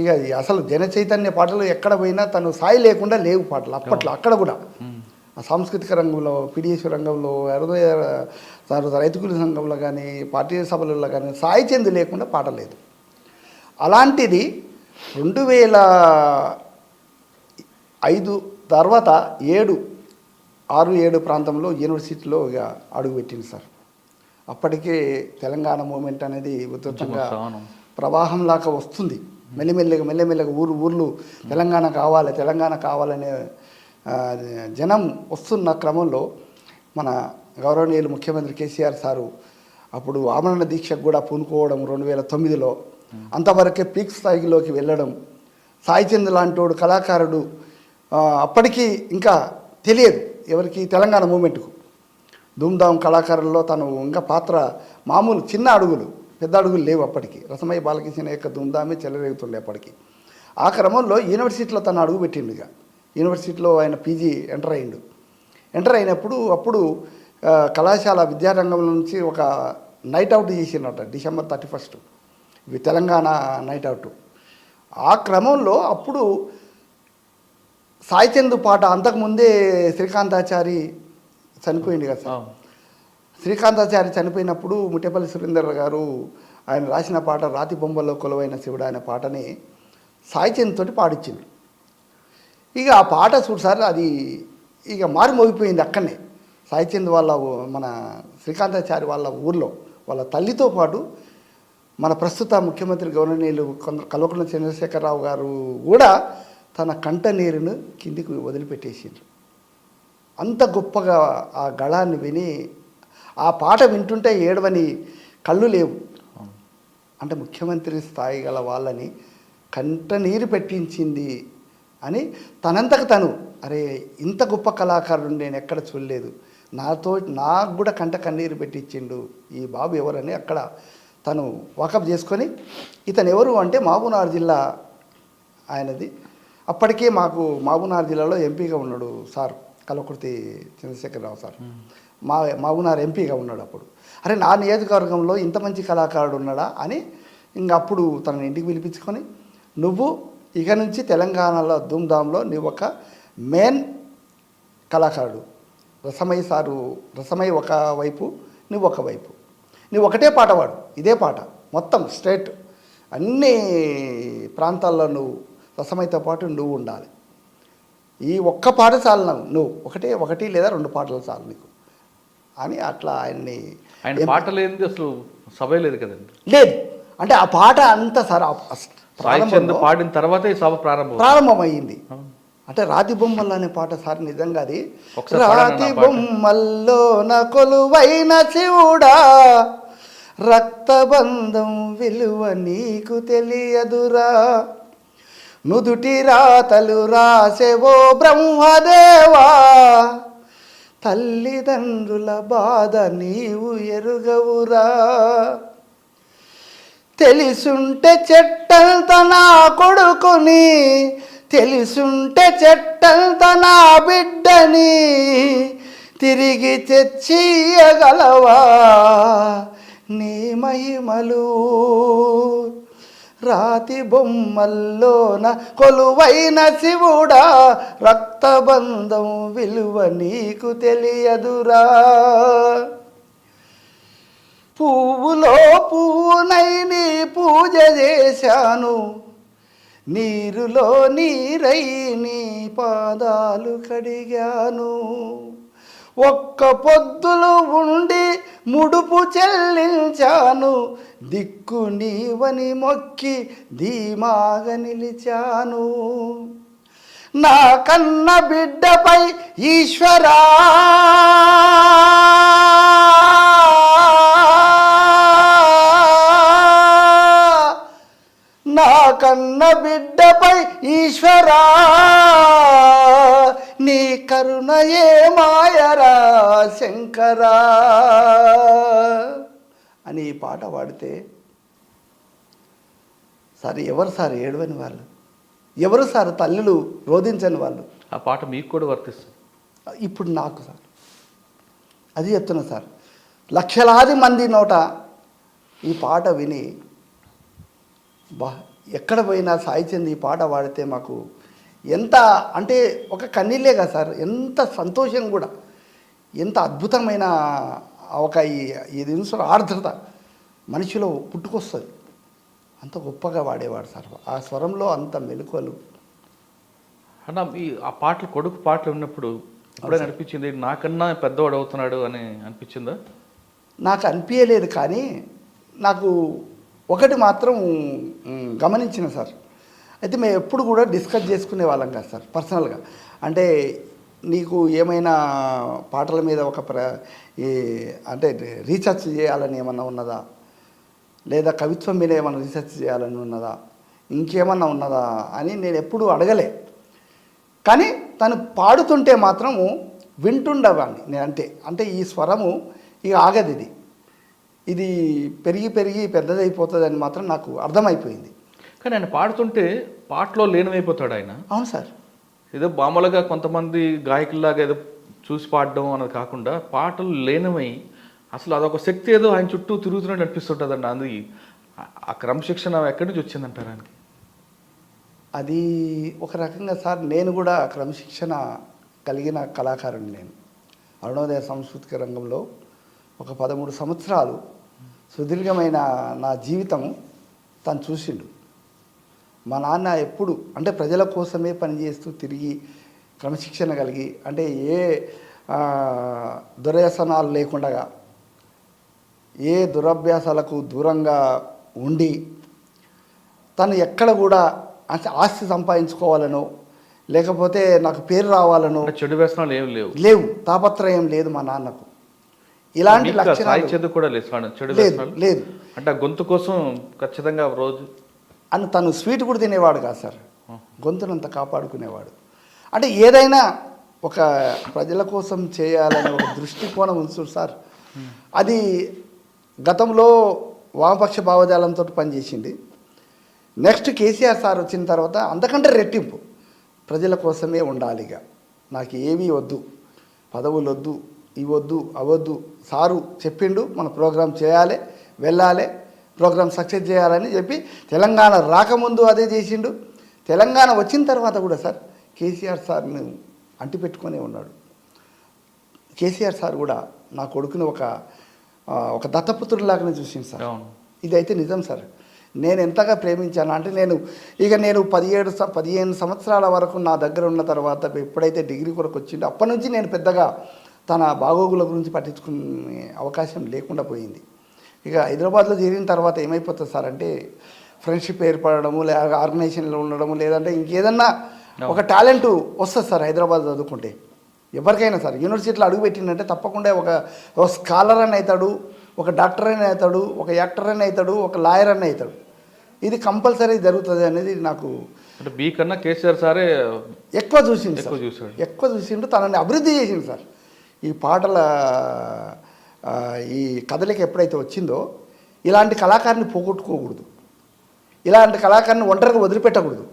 ఇక అసలు జన చైతన్య పాటలు ఎక్కడ పోయినా తను సాయి లేకుండా లేవు పాటలు అప్పట్లో. అక్కడ కూడా ఆ సాంస్కృతిక రంగంలో పీడిఎస్ రంగంలో అరుదయ రైతు కూలీ సంఘంలో కానీ పార్టీ సభలలో కానీ సాయి చందు లేకుండా పాట లేదు. అలాంటిది 2005 తర్వాత 6-7 ప్రాంతంలో యూనివర్సిటీలో ఇక అడుగుపెట్టింది సార్. అప్పటికే తెలంగాణ మూమెంట్ అనేది ఉధృతంగా ప్రవాహంలాగా వస్తుంది. మెల్లమెల్లగా ఊర్లు తెలంగాణ కావాలనే జనం వస్తున్న క్రమంలో మన గౌరవనీయులు ముఖ్యమంత్రి కేసీఆర్ సారు అప్పుడు ఆమరణ దీక్షకు కూడా పూనుకోవడం 2009లో. అంతవరకే పీక్ స్థాయిలోకి వెళ్ళడం. సాయి చంద్ లాంటి కళాకారుడు అప్పటికి ఇంకా తెలియదు ఎవరికి తెలంగాణ మూమెంట్కు. ధూమ్ధామ్ కళాకారుల్లో తను ఇంకా పాత్ర మామూలు చిన్న అడుగులు పెద్ద అడుగులు లేవు అప్పటికి. రసమయ్య బాలకృష్ణ యొక్క ధూమ్ధామే చెలరేగుతుండే అప్పటికి. ఆ క్రమంలో యూనివర్సిటీలో తను అడుగు పెట్టిండు. ఇక యూనివర్సిటీలో ఆయన పీజీ ఎంటర్ అయినప్పుడు అప్పుడు కళాశాల విద్యారంగం నుంచి ఒక నైట్ అవుట్ చేసినట్ట December 31 ఇవి తెలంగాణ నైట్ అవుట్. ఆ క్రమంలో అప్పుడు సాయి చందు పాట అంతకుముందే శ్రీకాంతాచారి చనిపోయింది కదా సార్. శ్రీకాంతాచారి చనిపోయినప్పుడు ముట్టేపల్లి సురేందర్ గారు ఆయన రాసిన పాట రాతి బొమ్మలో కొలువైన శివుడు అనే పాటని సాయి చంద్ తోటి పాడించింది. ఇక ఆ పాట చూడు సార్ అది ఇక మోగిపోయింది అక్కడనే. సాయి చంద్ వాళ్ళ మన శ్రీకాంతాచారి వాళ్ళ ఊర్లో వాళ్ళ తల్లితో పాటు మన ప్రస్తుత ముఖ్యమంత్రి గవర్నర్లు కల్వకుంట్ల చంద్రశేఖరరావు గారు కూడా తన కంట నీరును కిందికి వదిలిపెట్టేసిండ్రు. అంత గొప్పగా ఆ గళాన్ని విని ఆ పాట వింటుంటే ఏడవని కళ్ళు లేవు. అంటే ముఖ్యమంత్రి స్థాయి గల వాళ్ళని కంట నీరు పెట్టించింది అని తనంతకు తను, అరే ఇంత గొప్ప కళాకారుడు నేను ఎక్కడ చూడలేదు, నాకు కూడా కంట కన్నీరు పెట్టించిండు ఈ బాబు ఎవరని అక్కడ తను వాకప్ చేసుకొని, ఇతను ఎవరు అంటే మహబూబ్నగర్ జిల్లా ఆయనది. అప్పటికే మాకు మహబూబ్నగర్ జిల్లాలో ఎంపీగా ఉన్నాడు సార్ కల్వకుర్తి చంద్రశేఖరరావు సార్, మహబూబ్నగర్ ఎంపీగా ఉన్నాడు అప్పుడు. అరే నా నియోజకవర్గంలో ఇంత మంచి కళాకారుడు ఉన్నాడా అని ఇంక అప్పుడు తనని ఇంటికి పిలిపించుకొని, నువ్వు ఇక నుంచి తెలంగాణలో ధూమ్ధాంలో నువ్వు ఒక మెయిన్ కళాకారుడు, రసమై ఒక వైపు, నువ్వు ఒక వైపు, నువ్వు ఒకటే పాట పాడు, ఇదే పాట మొత్తం స్టేట్ అన్ని ప్రాంతాల్లో నువ్వు రసమైతో పాటు నువ్వు ఉండాలి, ఈ ఒక్క పాట చాలు నువ్వు ఒకటి లేదా 2 పాటలు చాలు నీకు అని అట్లా ఆయన పాట లేనిది అసలు సభ లేదు కదండి. లేదు అంటే ఆ పాట అంతా సార్ పాడిన తర్వాత ఈ సభ ప్రారంభమైంది. అంటే రాతి బొమ్మల్లో అనే పాట సార్ నిజంగా అది, రాతి బొమ్మల్లో కొలువైన శివుడా రక్తబంధం విలువ నీకు తెలియదురా, నుదుటి రాతలు రాసేవో బ్రహ్మదేవా, తల్లిదండ్రుల బాధ నీవు ఎరుగవురా, తెలిసుంటే చెట్టంత నా కొడుకుని, తెలిసుంటే చెట్టంత నా బిడ్డని తిరిగి తెచ్చియగలవా నీ మహిమలు, రాతి బొమ్మల్లోన కొలువైన శివుడా రక్తబంధం విలువ నీకు తెలియదురా, పువ్వులో పువ్వునై నీ పూజ చేశాను, నీరులో నీరై నీ పాదాలు కడిగాను, ఒక్క పొద్దులు ఉండి ముడుపు చెల్లించాను, దిక్కు నీవని మొక్కి ధీమాగా నిలిచాను, నా కన్న బిడ్డపై ఈశ్వరా నా కన్న బిడ్డపై ఈశ్వరా నీ కరుణయే మాయరా శంకరా అని ఈ పాట పాడితే సార్ ఎవరు సార్ ఏడవని వాళ్ళు, ఎవరు సార్ తల్లులు రోధించని వాళ్ళు? ఆ పాట మీకు కూడా వర్తిస్తుంది ఇప్పుడు నాకు సార్ అది చెప్తున్నా సార్, లక్షలాది మంది నోట ఈ పాట విని ఎక్కడ పోయినా సాయి చంద్ ఈ పాట పాడితే మాకు ఎంత అంటే ఒక కన్నీళ్ళే కదా సార్, ఎంత సంతోషం కూడా, ఎంత అద్భుతమైన ఒక ఇది ఆర్ద్రత మనిషిలో పుట్టుకొస్తుంది, అంత గొప్పగా వాడేవాడు సార్, ఆ స్వరంలో అంత మెలకువలు. అన్న ఆ పాటలు కొడుకు పాటలు ఉన్నప్పుడు ఎప్పుడైనా అనిపించింది నాకన్నా పెద్దవాడు అవుతున్నాడు అని అనిపించిందా? నాకు అనిపించలేదు, కానీ నాకు ఒకటి మాత్రం గమనించిన సార్, అయితే మేము ఎప్పుడు కూడా డిస్కస్ చేసుకునే వాళ్ళం కదా సార్ పర్సనల్గా, అంటే నీకు ఏమైనా పాటల మీద ఒక అంటే రీసెర్చ్ చేయాలని ఏమన్నా ఉన్నదా, లేదా కవిత్వం మీద ఏమన్నా రీసెర్చ్ చేయాలని ఉన్నదా, ఇంకేమన్నా ఉన్నదా అని నేను ఎప్పుడూ అడగలే, కానీ తను పాడుతుంటే మాత్రము వింటుండవాన్ని నేను, అంటే ఈ స్వరము ఇక ఆగదు, ఇది పెరిగి పెరిగి పెద్దదైపోతుంది మాత్రం నాకు అర్థమైపోయింది. కానీ ఆయన పాడుతుంటే పాటలో లీనమైపోతాడు ఆయన. అవును సార్, ఏదో మామూలుగా కొంతమంది గాయకుల్లాగా ఏదో చూసి పాడడం అన్నది కాకుండా పాటలు లీనమై అసలు అదొక శక్తి ఏదో ఆయన చుట్టూ తిరుగుతున్నట్టు అనిపిస్తుంటుందండి. అది ఆ క్రమశిక్షణ ఎక్కడి నుంచి వచ్చిందంటారు ఆయనకి? అది ఒక రకంగా సార్ నేను కూడా క్రమశిక్షణ కలిగిన కళాకారుని. నేను అరుణోదయ సాంస్కృతిక రంగంలో ఒక 13 సంవత్సరాలు సుదీర్ఘమైన నా జీవితము తను చూసిండు. మా నాన్న ఎప్పుడు అంటే ప్రజల కోసమే పనిచేస్తూ తిరిగి క్రమశిక్షణ కలిగి, అంటే ఏ దుర్వ్యసనాలు లేకుండా, ఏ దురభ్యాసాలకు దూరంగా ఉండి, తను ఎక్కడ కూడా ఆస్తి సంపాదించుకోవాలనో లేకపోతే నాకు పేరు రావాలను అంటే చెడు వ్యసనాలు ఏమి లేవు. లేవు, తాపత్రయం లేదు మా నాన్నకు. ఇలాంటి మీకు ఆ సాయి లక్షణాలు చందు కూడా లేదు చెడు లేదు వ్యసనాలు. లేదు. అంటే ఆ గొంతు కోసం ఖచ్చితంగా రోజు అని తను స్వీట్ కూడా తినేవాడు కాదు సార్, గొంతునంత కాపాడుకునేవాడు. అంటే ఏదైనా ఒక ప్రజల కోసం చేయాలనే ఒక దృష్టికోణం ఉంది సార్. అది గతంలో వామపక్ష భావజాలంతో పనిచేసింది. నెక్స్ట్ కేసీఆర్ సార్ వచ్చిన తర్వాత అంతకంటే రెట్టింపు ప్రజల కోసమే ఉండాలిగా, నాకు ఏమీ వద్దు, పదవులు వద్దు, ఇవొద్దు అవద్దు, సారు చెప్పిండు మన ప్రోగ్రాం చేయాలి, వెళ్ళాలి, ప్రోగ్రాం సక్సెస్ చేయాలని చెప్పి తెలంగాణ రాకముందు అదే చేసిండు. తెలంగాణ వచ్చిన తర్వాత కూడా సార్ కేసీఆర్ సార్ని అంటిపెట్టుకునే ఉన్నాడు. కేసీఆర్ సార్ కూడా నా కొడుకుని ఒక దత్తపుత్రుడిలాగానే చూసింది సార్. ఇదైతే నిజం సార్. నేను ఎంతగా ప్రేమించాను అంటే నేను 15 సంవత్సరాల వరకు నా దగ్గర ఉన్న తర్వాత ఎప్పుడైతే డిగ్రీ కొరకు వచ్చిందో అప్పటి నుంచి నేను పెద్దగా తన బాగోగుల గురించి పట్టించుకునే అవకాశం లేకుండా పోయింది. ఇక హైదరాబాద్లో చేరిన తర్వాత ఏమైపోతుంది సార్ అంటే ఫ్రెండ్షిప్ ఏర్పడము, లేదా ఆర్గనైజేషన్లో ఉండడము, లేదంటే ఇంకేదన్నా ఒక టాలెంట్ వస్తుంది సార్ హైదరాబాద్ చదువుకుంటే. ఎవరికైనా సార్ యూనివర్సిటీలో అడుగుపెట్టిందంటే తప్పకుండా ఒక స్కాలర్ అని అవుతాడు, ఒక డాక్టర్ అని అవుతాడు, ఒక యాక్టర్ అని అవుతాడు, ఒక లాయర్ అని అవుతాడు. ఇది కంపల్సరీ జరుగుతుంది అనేది నాకు. అంటే మీ కన్నా కేసీఆర్ సారే ఎక్కువ చూసిండు, తనని అభివృద్ధి చేసిండు సార్. ఈ పాటల ఈ కథలకి ఎప్పుడైతే వచ్చిందో ఇలాంటి కళాకారుని పోగొట్టుకోకూడదు, ఇలాంటి కళాకారుని ఒంటరిగా వదిలిపెట్టకూడదు,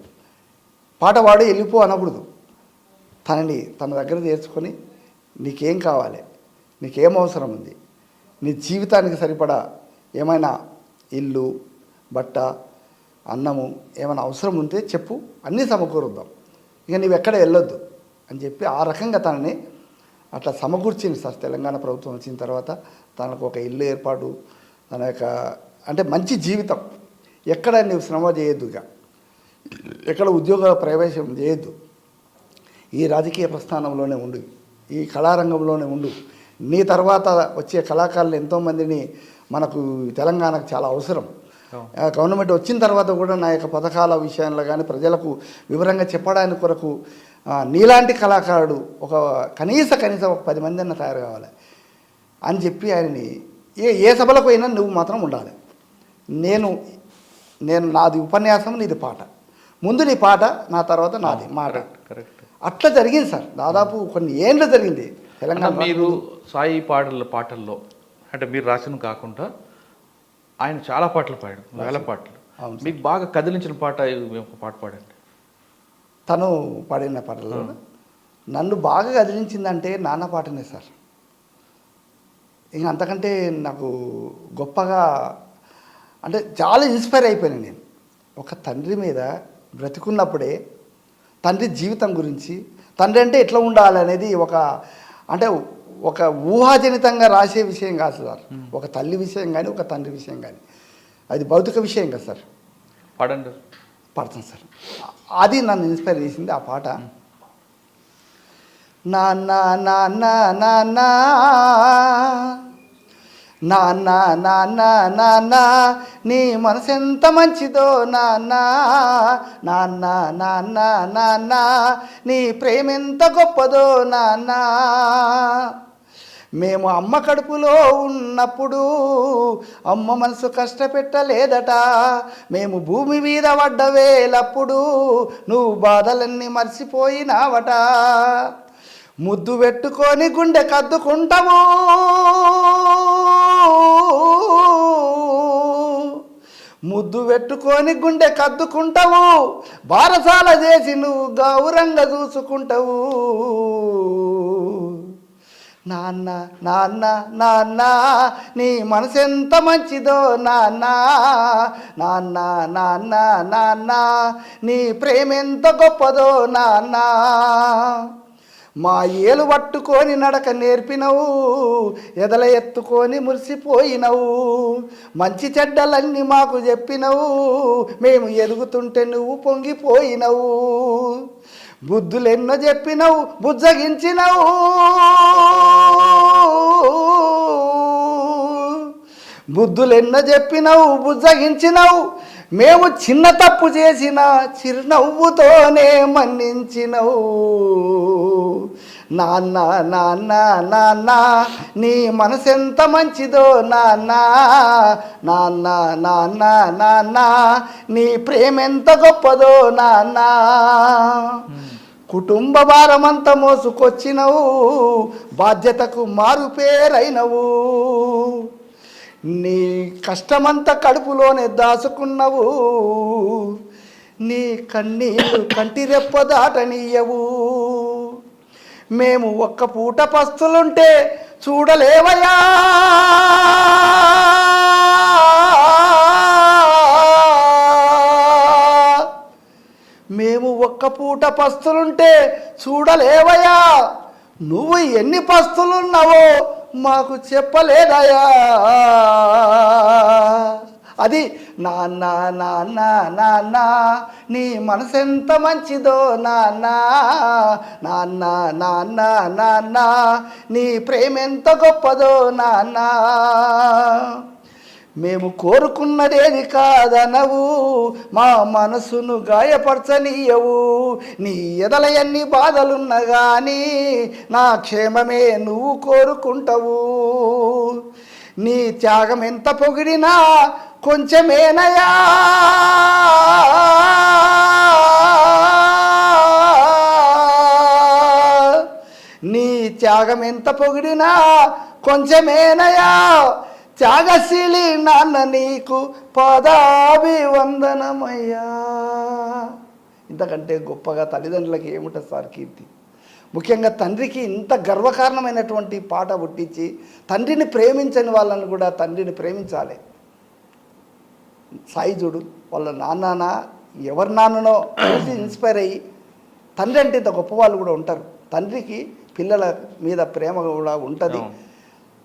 పాట పాడి వెళ్ళిపో అనకూడదు. తనని తన దగ్గర చేర్చుకొని నీకేం కావాలి, నీకేం అవసరం ఉంది, నీ జీవితానికి సరిపడా ఏమైనా ఇల్లు, బట్ట, అన్నము ఏమైనా అవసరం ఉంటే చెప్పు, అన్నీ సమకూరుద్దాం, ఇక నీవు ఎక్కడ వెళ్ళొద్దు అని చెప్పి ఆ రకంగా తనని అట్లా సమకూర్చింది సార్. తెలంగాణ ప్రభుత్వం వచ్చిన తర్వాత తనకు ఒక ఇల్లు ఏర్పాటు, తన యొక్క అంటే మంచి జీవితం, ఎక్కడ నీవు శ్రమ చేయొద్దు, ఇక ఎక్కడ ఉద్యోగ ప్రవేశం చేయొద్దు, ఈ రాజకీయ ప్రస్థానంలోనే ఉండు, ఈ కళారంగంలోనే ఉండు, నీ తర్వాత వచ్చే కళాకారులు ఎంతోమందిని మనకు తెలంగాణకు చాలా అవసరం. గవర్నమెంట్ వచ్చిన తర్వాత కూడా నా యొక్క పథకాల విషయంలో కానీ ప్రజలకు వివరంగా చెప్పడానికి కొరకు నీలాంటి కళాకారుడు కనీసం ఒక 10 మంది అన్న తయారు కావాలి అని చెప్పి ఆయనని ఏ సభలకు అయినా నువ్వు మాత్రం ఉండాలి, నేను నాది ఉపన్యాసం, నీది పాట, ముందు నీ పాట, నా తర్వాత నాది మాట. అట్లా జరిగింది సార్, దాదాపు కొన్ని ఏళ్ళు జరిగింది తెలంగాణ. మీరు సాయి పాటల్లో అంటే మీరు రాసిన కాకుండా ఆయన చాలా పాటలు పాడాడు, వేల పాటలు. మీకు బాగా కదిలించిన పాట ఒక పాట పాడండి. తను పాడిన పాటల్లో నన్ను బాగా కదిలించిందంటే నాన్న పాటనే సార్. ఇంకా అంతకంటే నాకు గొప్పగా అంటే చాలా ఇన్స్పైర్ అయిపోయాను నేను. ఒక తండ్రి మీద బ్రతికున్నప్పుడే తండ్రి జీవితం గురించి, తండ్రి అంటే ఎట్లా ఉండాలనేది ఒక ఊహాజనితంగా రాసే విషయం కాదు సార్. ఒక తల్లి విషయం కానీ ఒక తండ్రి విషయం కానీ అది భౌతిక విషయం కదా సార్. పాడండి. పాడతాను సార్. అది నన్ను ఇన్స్పైర్ చేసింది ఆ పాట. నాన్న నాన్న నాన్న నాన్న నాన్న నాన్న నీ మనసు ఎంత మంచిదో నాన్న, నాన్న నాన్న నాన్న నీ ప్రేమ ఎంత గొప్పదో నాన్న. మేము అమ్మ కడుపులో ఉన్నప్పుడు అమ్మ మనసు కష్టపెట్టలేదట, మేము భూమి మీద పడ్డ వేలప్పుడు నువ్వు బాధలన్నీ మర్చిపోయినావట. ముద్దు పెట్టుకొని గుండె కద్దుకుంటాము, ముద్దు పెట్టుకొని గుండె కద్దుకుంటావు, బారసాల చేసి నువ్వు గౌరంగా చూసుకుంటావు. నాన్న నాన్న నాన్న నీ మనసు ఎంత మంచిదో నాన్న, నాన్న నాన్న నాన్న నీ ప్రేమ ఎంత గొప్పదో నాన్న. మా ఏలు పట్టుకొని నడక నేర్పినవు, ఎదల ఎత్తుకొని మురిసిపోయినవు, మంచి చెడ్డలన్నీ మాకు చెప్పినవు, మేము ఎదుగుతుంటే నువ్వు పొంగిపోయినవు. బుద్ధులెన్నో చెప్పినవు బుజ్జగించినవు, బుద్ధులెన్నో చెప్పినవు బుజ్జగించినవు, మేము చిన్న తప్పు చేసిన చిరునవ్వుతోనే మన్నించినవు. నాన్న నాన్న నాన్న నీ మనసెంత మంచిదో నాన్న, నాన్న నాన్న నాన్న నీ ప్రేమెంత గొప్పదో నాన్న. కుటుంబ భారమంతా మోసుకొచ్చినవు, బాధ్యతకు మారు పేరైనవు. నీ కష్టమంతా కడుపులోనే దాచుకున్నవు, నీ కన్నీళ్ళు కంటి రెప్ప దాటనీయవు. మేము ఒక్క పూట పస్తులుంటే చూడలేవయా, మేము ఒక్క పూట పస్తులుంటే చూడలేవయా, నువ్వు ఎన్ని పస్తులున్నావో మాకు చెప్పలేదయా. అది నాన్న నాన్న నాన్న నీ మనసెంత మంచిదో నాన్న, నాన్న నాన్న నాన్న నీ ప్రేమెంత గొప్పదో నాన్న. మేము కోరుకున్నదేది కాదనవు, మా మనసును గాయపరచనీయవు. నీ ఎదల ఎన్ని బాధలున్నా కానీ నా క్షేమమే నువ్వు కోరుకుంటావు. నీ త్యాగం ఎంత పొగిడినా కొంచెమేనయా, నీ త్యాగం ఎంత పొగిడినా కొంచెమేనయా. త్యాగశీలి నాన్న నీకు పాదాభివందనమయ్యా. ఇంతకంటే గొప్పగా తల్లిదండ్రులకి ఏముంటుంది సార్ కీర్తి. ముఖ్యంగా తండ్రికి ఇంత గర్వకారణమైనటువంటి పాట పుట్టించి తండ్రిని ప్రేమించని వాళ్ళని కూడా తండ్రిని ప్రేమించాలి. సాయి చూడు వాళ్ళ నాన్న ఎవరి నాన్ననో చూసి ఇన్స్పైర్ అయ్యి తండ్రి అంటే ఇంత గొప్ప వాళ్ళు కూడా ఉంటారు. తండ్రికి పిల్లల మీద ప్రేమ కూడా ఉంటుంది.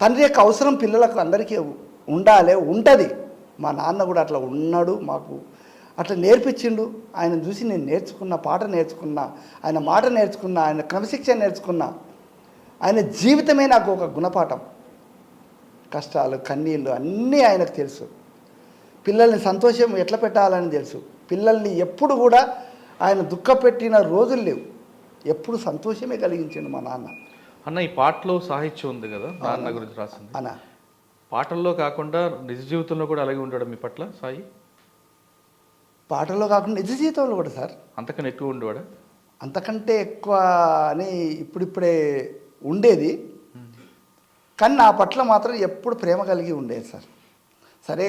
తండ్రి యొక్క అవసరం పిల్లలకు అందరికీ ఉండాలి, ఉంటుంది. మా నాన్న కూడా అట్లా ఉన్నాడు, మాకు అట్లా నేర్పించిండు. ఆయన చూసి నేను నేర్చుకున్న పాట నేర్చుకున్నా, ఆయన మాట నేర్చుకున్నా, ఆయన క్రమశిక్షణ నేర్చుకున్నా. ఆయన జీవితమే నాకు ఒక గుణపాఠం. కష్టాలు కన్నీళ్ళు అన్నీ ఆయనకు తెలుసు. పిల్లల్ని సంతోషం ఎట్లా పెట్టాలని తెలుసు. పిల్లల్ని ఎప్పుడు కూడా ఆయన దుఃఖపెట్టిన రోజులు లేవు, ఎప్పుడు సంతోషమే కలిగించిండు మా నాన్న. అన్న ఈ పాటలో సాహిత్యం ఉంది కదా నాన్న గురించి రాసింది అన్న, పాటల్లో కాకుండా నిజ జీవితంలో కూడా అలాగే ఉంటాడు మీ పట్ల సాయి? పాటల్లో కాకుండా నిజ జీవితంలో కూడా సార్ అంతకన్నా ఎక్కువ ఉండేవాడా? అంతకంటే ఎక్కువ అని ఇప్పుడిప్పుడే ఉండేది, కానీ నా పట్ల మాత్రం ఎప్పుడు ప్రేమ కలిగి ఉండేది సార్. సరే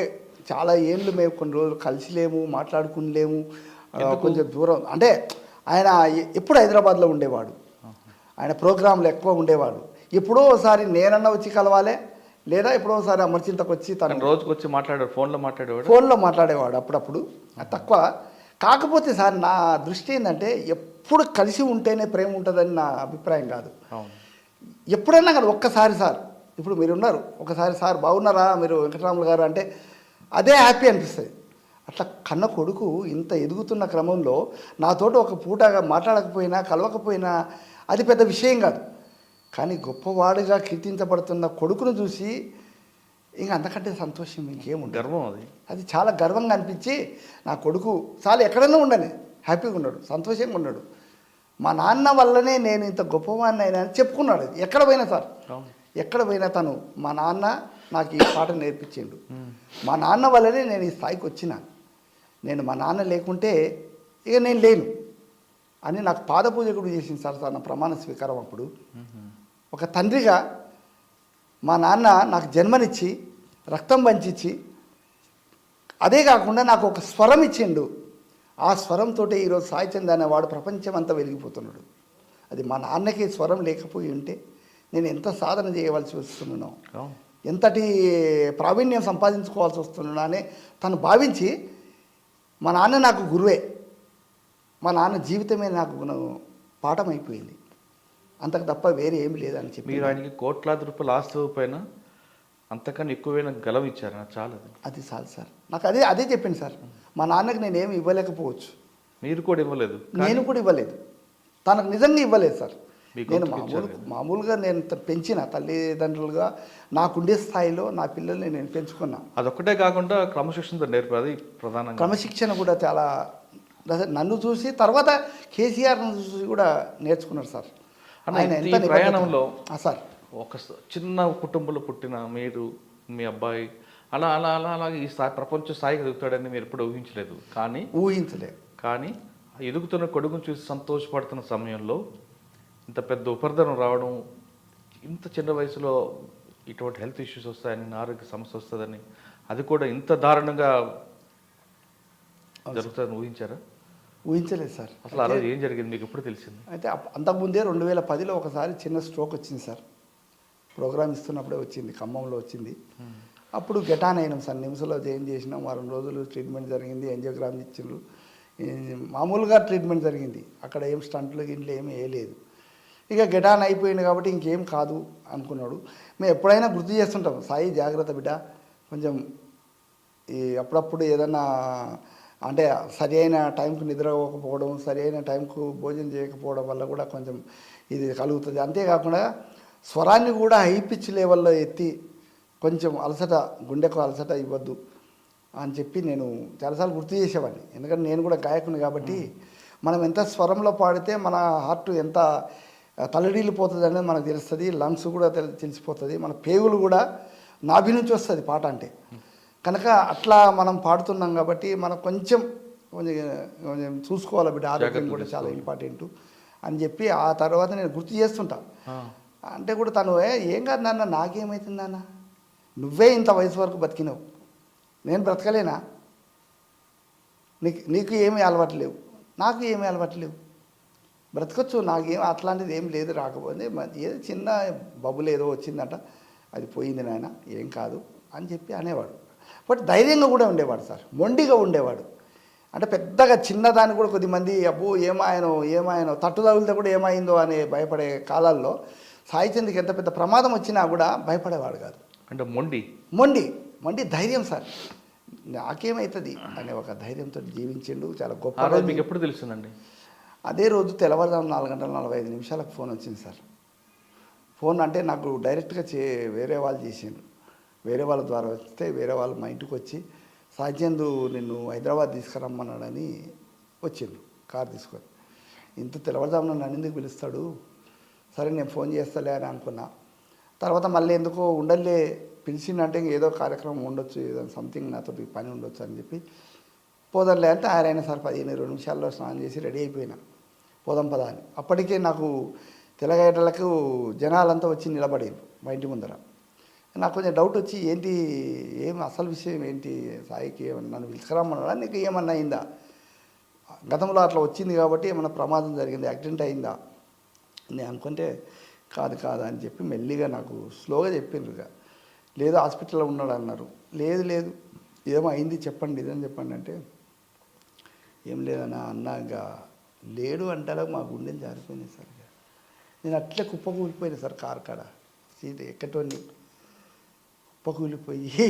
చాలా ఏళ్ళు మేము కొన్ని రోజులు కలిసిలేము, మాట్లాడుకునిలేము, కొంచెం దూరం. అంటే ఆయన ఎప్పుడు హైదరాబాద్లో ఉండేవాడు, ఆయన ప్రోగ్రాంలు ఎక్కువ ఉండేవాడు. ఎప్పుడో ఒకసారి నేనన్నా వచ్చి కలవాలి, లేదా ఎప్పుడో ఒకసారి అమర్చింతకు వచ్చి తను రోజుకి వచ్చి మాట్లాడాడు, ఫోన్లో మాట్లాడేవాడు అప్పుడప్పుడు, తక్కువ. కాకపోతే సార్ నా దృష్టి ఏంటంటే ఎప్పుడు కలిసి ఉంటేనే ప్రేమ ఉంటుందని నా అభిప్రాయం కాదు. ఎప్పుడన్నా కానీ ఒక్కసారి సార్, ఇప్పుడు మీరు ఉన్నారు, ఒకసారి సార్ బాగున్నారా మీరు వెంకటరాములు గారు అంటే అదే హ్యాపీ అనిపిస్తుంది. అట్లా కన్న కొడుకు ఇంత ఎదుగుతున్న క్రమంలో నాతోటి ఒక పూటగా మాట్లాడకపోయినా కలవకపోయినా అది పెద్ద విషయం కాదు. కానీ గొప్పవాడుగా కీర్తించబడుతున్న కొడుకును చూసి ఇంకా అంతకంటే సంతోషం ఇంకేముంది, గర్వం. అది చాలా గర్వంగా అనిపించి నా కొడుకు చాలా ఎక్కడైనా ఉండని హ్యాపీగా ఉన్నాడు, సంతోషంగా ఉన్నాడు. మా నాన్న వల్లనే నేను ఇంత గొప్పవాడిని అయినా అని చెప్పుకున్నాడు. ఎక్కడ పోయినా సార్, ఎక్కడ పోయినా తను మా నాన్న నాకు ఈ పాట నేర్పించిండు, మా నాన్న వల్లనే నేను ఈ స్థాయికి వచ్చిన, నేను మా నాన్న లేకుంటే ఇక నేను లేను అని నాకు పాదపూజ కూడా చేసింది సార్. నా ప్రమాణ స్వీకారం అప్పుడు ఒక తండ్రిగా మా నాన్న నాకు జన్మనిచ్చి రక్తం పంచిచ్చి, అదే కాకుండా నాకు ఒక స్వరం ఇచ్చిండు. ఆ స్వరంతో ఈరోజు సాయి చంద్ అనేవాడు ప్రపంచం అంతా వెలిగిపోతున్నాడు. అది మా నాన్నకి స్వరం లేకపోయి ఉంటే నేను ఎంత సాధన చేయవలసి వస్తున్నానో, ఎంతటి ప్రావీణ్యం సంపాదించుకోవాల్సి వస్తున్నానో అని తను భావించి, మా నాన్న నాకు గురువే, మా నాన్న జీవితమే నాకు పాఠం అయిపోయింది, అంతకు తప్ప వేరే ఏమి లేదని చెప్పి. మీరు ఆయనకి కోట్లాది రూపాయలు ఆస్తి పైన అంతకన్నా ఎక్కువైనా గలం ఇచ్చారు, నాకు చాలా అది చాలు సార్. నాకు అదే చెప్పింది సార్. మా నాన్నకి నేనేమి ఇవ్వలేకపోవచ్చు, మీరు కూడా ఇవ్వలేదు, నేను కూడా ఇవ్వలేదు, తనకు నిజంగా ఇవ్వలేదు సార్. మీ నేను గొంతుకు ఇచ్చారు కదా. మామూలుగా నేను పెంచిన తల్లిదండ్రులుగా నాకుండే స్థాయిలో నా పిల్లల్ని నేను పెంచుకున్నా. అదొక్కటే కాకుండా క్రమశిక్షణతో నేర్పేది ప్రధానంగా. క్రమశిక్షణ కూడా చాలా నన్ను చూసి తర్వాత కేసీఆర్ను చూసి కూడా నేర్చుకున్నారు సార్. అన్న, ఆయన ఈ ఎంత నిబద్ధత. ప్రయాణంలో సార్ ఒక చిన్న కుటుంబంలో పుట్టిన మీరు, మీ అబ్బాయి అలా అలా అలా అలాగే ఈ స్థాయి ప్రపంచ స్థాయికి ఎదుగుతాడని మీరు ఎప్పుడు ఊహించలేదు. ఊహించలే. కానీ ఎదుగుతున్న కొడుకును చూసి సంతోషపడుతున్న సమయంలో ఇంత పెద్ద ఉపరితనం రావడం, ఇంత చిన్న వయసులో ఇటువంటి హెల్త్ ఇష్యూస్ వస్తాయని, ఆరోగ్య సమస్య వస్తుందని, అది కూడా ఇంత దారుణంగా జరుగుతుందని ఊహించారా? ఊహించలేదు సార్. అసలు ఆ రోజు ఏం జరిగింది మీకు ఎప్పుడు తెలిసింది? అయితే అంతకుముందే 2010లో ఒకసారి చిన్న స్ట్రోక్ వచ్చింది సార్. ప్రోగ్రామ్ ఇస్తున్నప్పుడే వచ్చింది, ఖమ్మంలో వచ్చింది. అప్పుడు గెటాన్ అయినాం సార్. నిమ్స్లో జాయిన్ చేసినాం. వారం రోజులు ట్రీట్మెంట్ జరిగింది. యాంజియోగ్రామ్ ఇచ్చిండ్రు. మామూలుగా ట్రీట్మెంట్ జరిగింది. అక్కడ ఏం స్టంట్లు గింట్లు ఏమీ వేయలేదు. ఇక గెటాన్ అయిపోయింది కాబట్టి ఇంకేం కాదు అనుకున్నాడు. మేము ఎప్పుడైనా గుర్తు చేస్తుంటాం, సాయి జాగ్రత్త బిడ్డ, కొంచెం ఈ అప్పుడప్పుడు ఏదన్నా అంటే సరి అయిన టైంకు నిద్ర అవ్వకపోవడం, సరి అయిన టైంకు భోజనం చేయకపోవడం వల్ల కూడా కొంచెం ఇది కలుగుతుంది. అంతేకాకుండా స్వరాన్ని కూడా హై పిచ్ లెవెల్లో ఎత్తి కొంచెం అలసట, గుండెకు అలసట ఇవ్వద్దు అని చెప్పి నేను చాలాసార్లు గుర్తు చేసేవాడిని. ఎందుకంటే నేను కూడా గాయకుని కాబట్టి మనం ఎంత స్వరంలో పాడితే మన హార్ట్ ఎంత తలడిల్లిపోతుంది అనేది మనకు తెలుస్తుంది. లంగ్స్ కూడా తెలిసిపోతుంది. మన పేగులు కూడా నాభి నుంచి వస్తుంది పాట అంటే. కనుక అట్లా మనం పాడుతున్నాం కాబట్టి మనం కొంచెం కొంచెం చూసుకోవాలి బిడ్డ, ఆరోగ్యం కూడా చాలా ఇంపార్టెంట్ అని చెప్పి ఆ తర్వాత నేను గుర్తు చేస్తుంటా. అంటే కూడా తను ఏం కాదు నాన్న, నాకేమవుతుంది నాన్న, నువ్వే ఇంత వయసు వరకు బతికినావు, నేను బ్రతకలేనా, నీకు ఏమీ అలవాటు లేవు, నాకు ఏమీ అలవాటు లేవు, బ్రతకొచ్చు, నాకేం అట్లాంటిది ఏం లేదు, రాకపోతే ఏదో చిన్న బబులు ఏదో వచ్చిందట, అది పోయింది నాయన, ఏం కాదు అని చెప్పి అనేవాడు. బట్ ధైర్యంగా కూడా ఉండేవాడు సార్, మొండిగా ఉండేవాడు. అంటే పెద్దగా చిన్నదాన్ని కూడా కొద్దిమంది అబ్బో ఏమాయనో తట్టు తగిలితే కూడా ఏమైందో అని భయపడే కాలాల్లో సాయి చంద్కి ఎంత పెద్ద ప్రమాదం వచ్చినా కూడా భయపడేవాడు కాదు. అంటే మొండి ధైర్యం సార్, నాకేమవుతుంది అనే ఒక ధైర్యంతో జీవించిండు. చాలా గొప్ప. మీకు ఎప్పుడు తెలుస్తుందండి? అదే రోజు తెల్లవారుజాము 4:45 ఫోన్ వచ్చింది సార్. ఫోన్ అంటే నాకు డైరెక్ట్గా వేరే వాళ్ళు చేసిండ్రు. వేరే వాళ్ళ ద్వారా వస్తే వేరే వాళ్ళు మా ఇంటికి వచ్చి సాధ్యందు నిన్ను హైదరాబాద్ తీసుకురమ్మన్నాడని వచ్చిండు కారు తీసుకొని. ఇంత తెల్లవారుజామున నన్ను ఎందుకు పిలుస్తాడు, సరే నేను ఫోన్ చేస్తలే అని అనుకున్నా. తర్వాత మళ్ళీ ఎందుకో ఉండలే, పిలిచిందంటే ఏదో కార్యక్రమం ఉండొచ్చు, ఏదో సంథింగ్ నాతో పని ఉండొచ్చు అని చెప్పి పోదంలే అంటే ఆయన సార్ 15-20 నిమిషాల్లో స్నానం చేసి రెడీ అయిపోయినా, పోదాం పదా అని. అప్పటికే నాకు తెల్లగేటలకు జనాలంతా వచ్చి నిలబడేది మా ఇంటి ముందర. నాకు కొంచెం డౌట్ వచ్చి ఏం అసలు విషయం ఏంటి, సాయికి ఏమన్నా నన్ను పిలుచుకురమ్మన్నాడా, నీకు ఏమన్నా అయిందా, గతంలో అట్లా వచ్చింది కాబట్టి ఏమన్నా ప్రమాదం జరిగింది, యాక్సిడెంట్ అయిందా నేను అనుకుంటే కాదు అని చెప్పి మెల్లిగా నాకు స్లోగా చెప్పిండ్రుగా. లేదు హాస్పిటల్లో ఉన్నాడు అన్నారు. లేదు ఏమో అయింది చెప్పండి, ఇదని చెప్పండి అంటే ఏం లేదన్నా అన్నాక లేడు అంటారా మా గుండెలు జారిపోయింది సార్. నేను అట్లే కుప్పకూలిపోయినా సార్, కారు కాడ సీట్ ఎక్కటోని కుప్పకూలిపోయి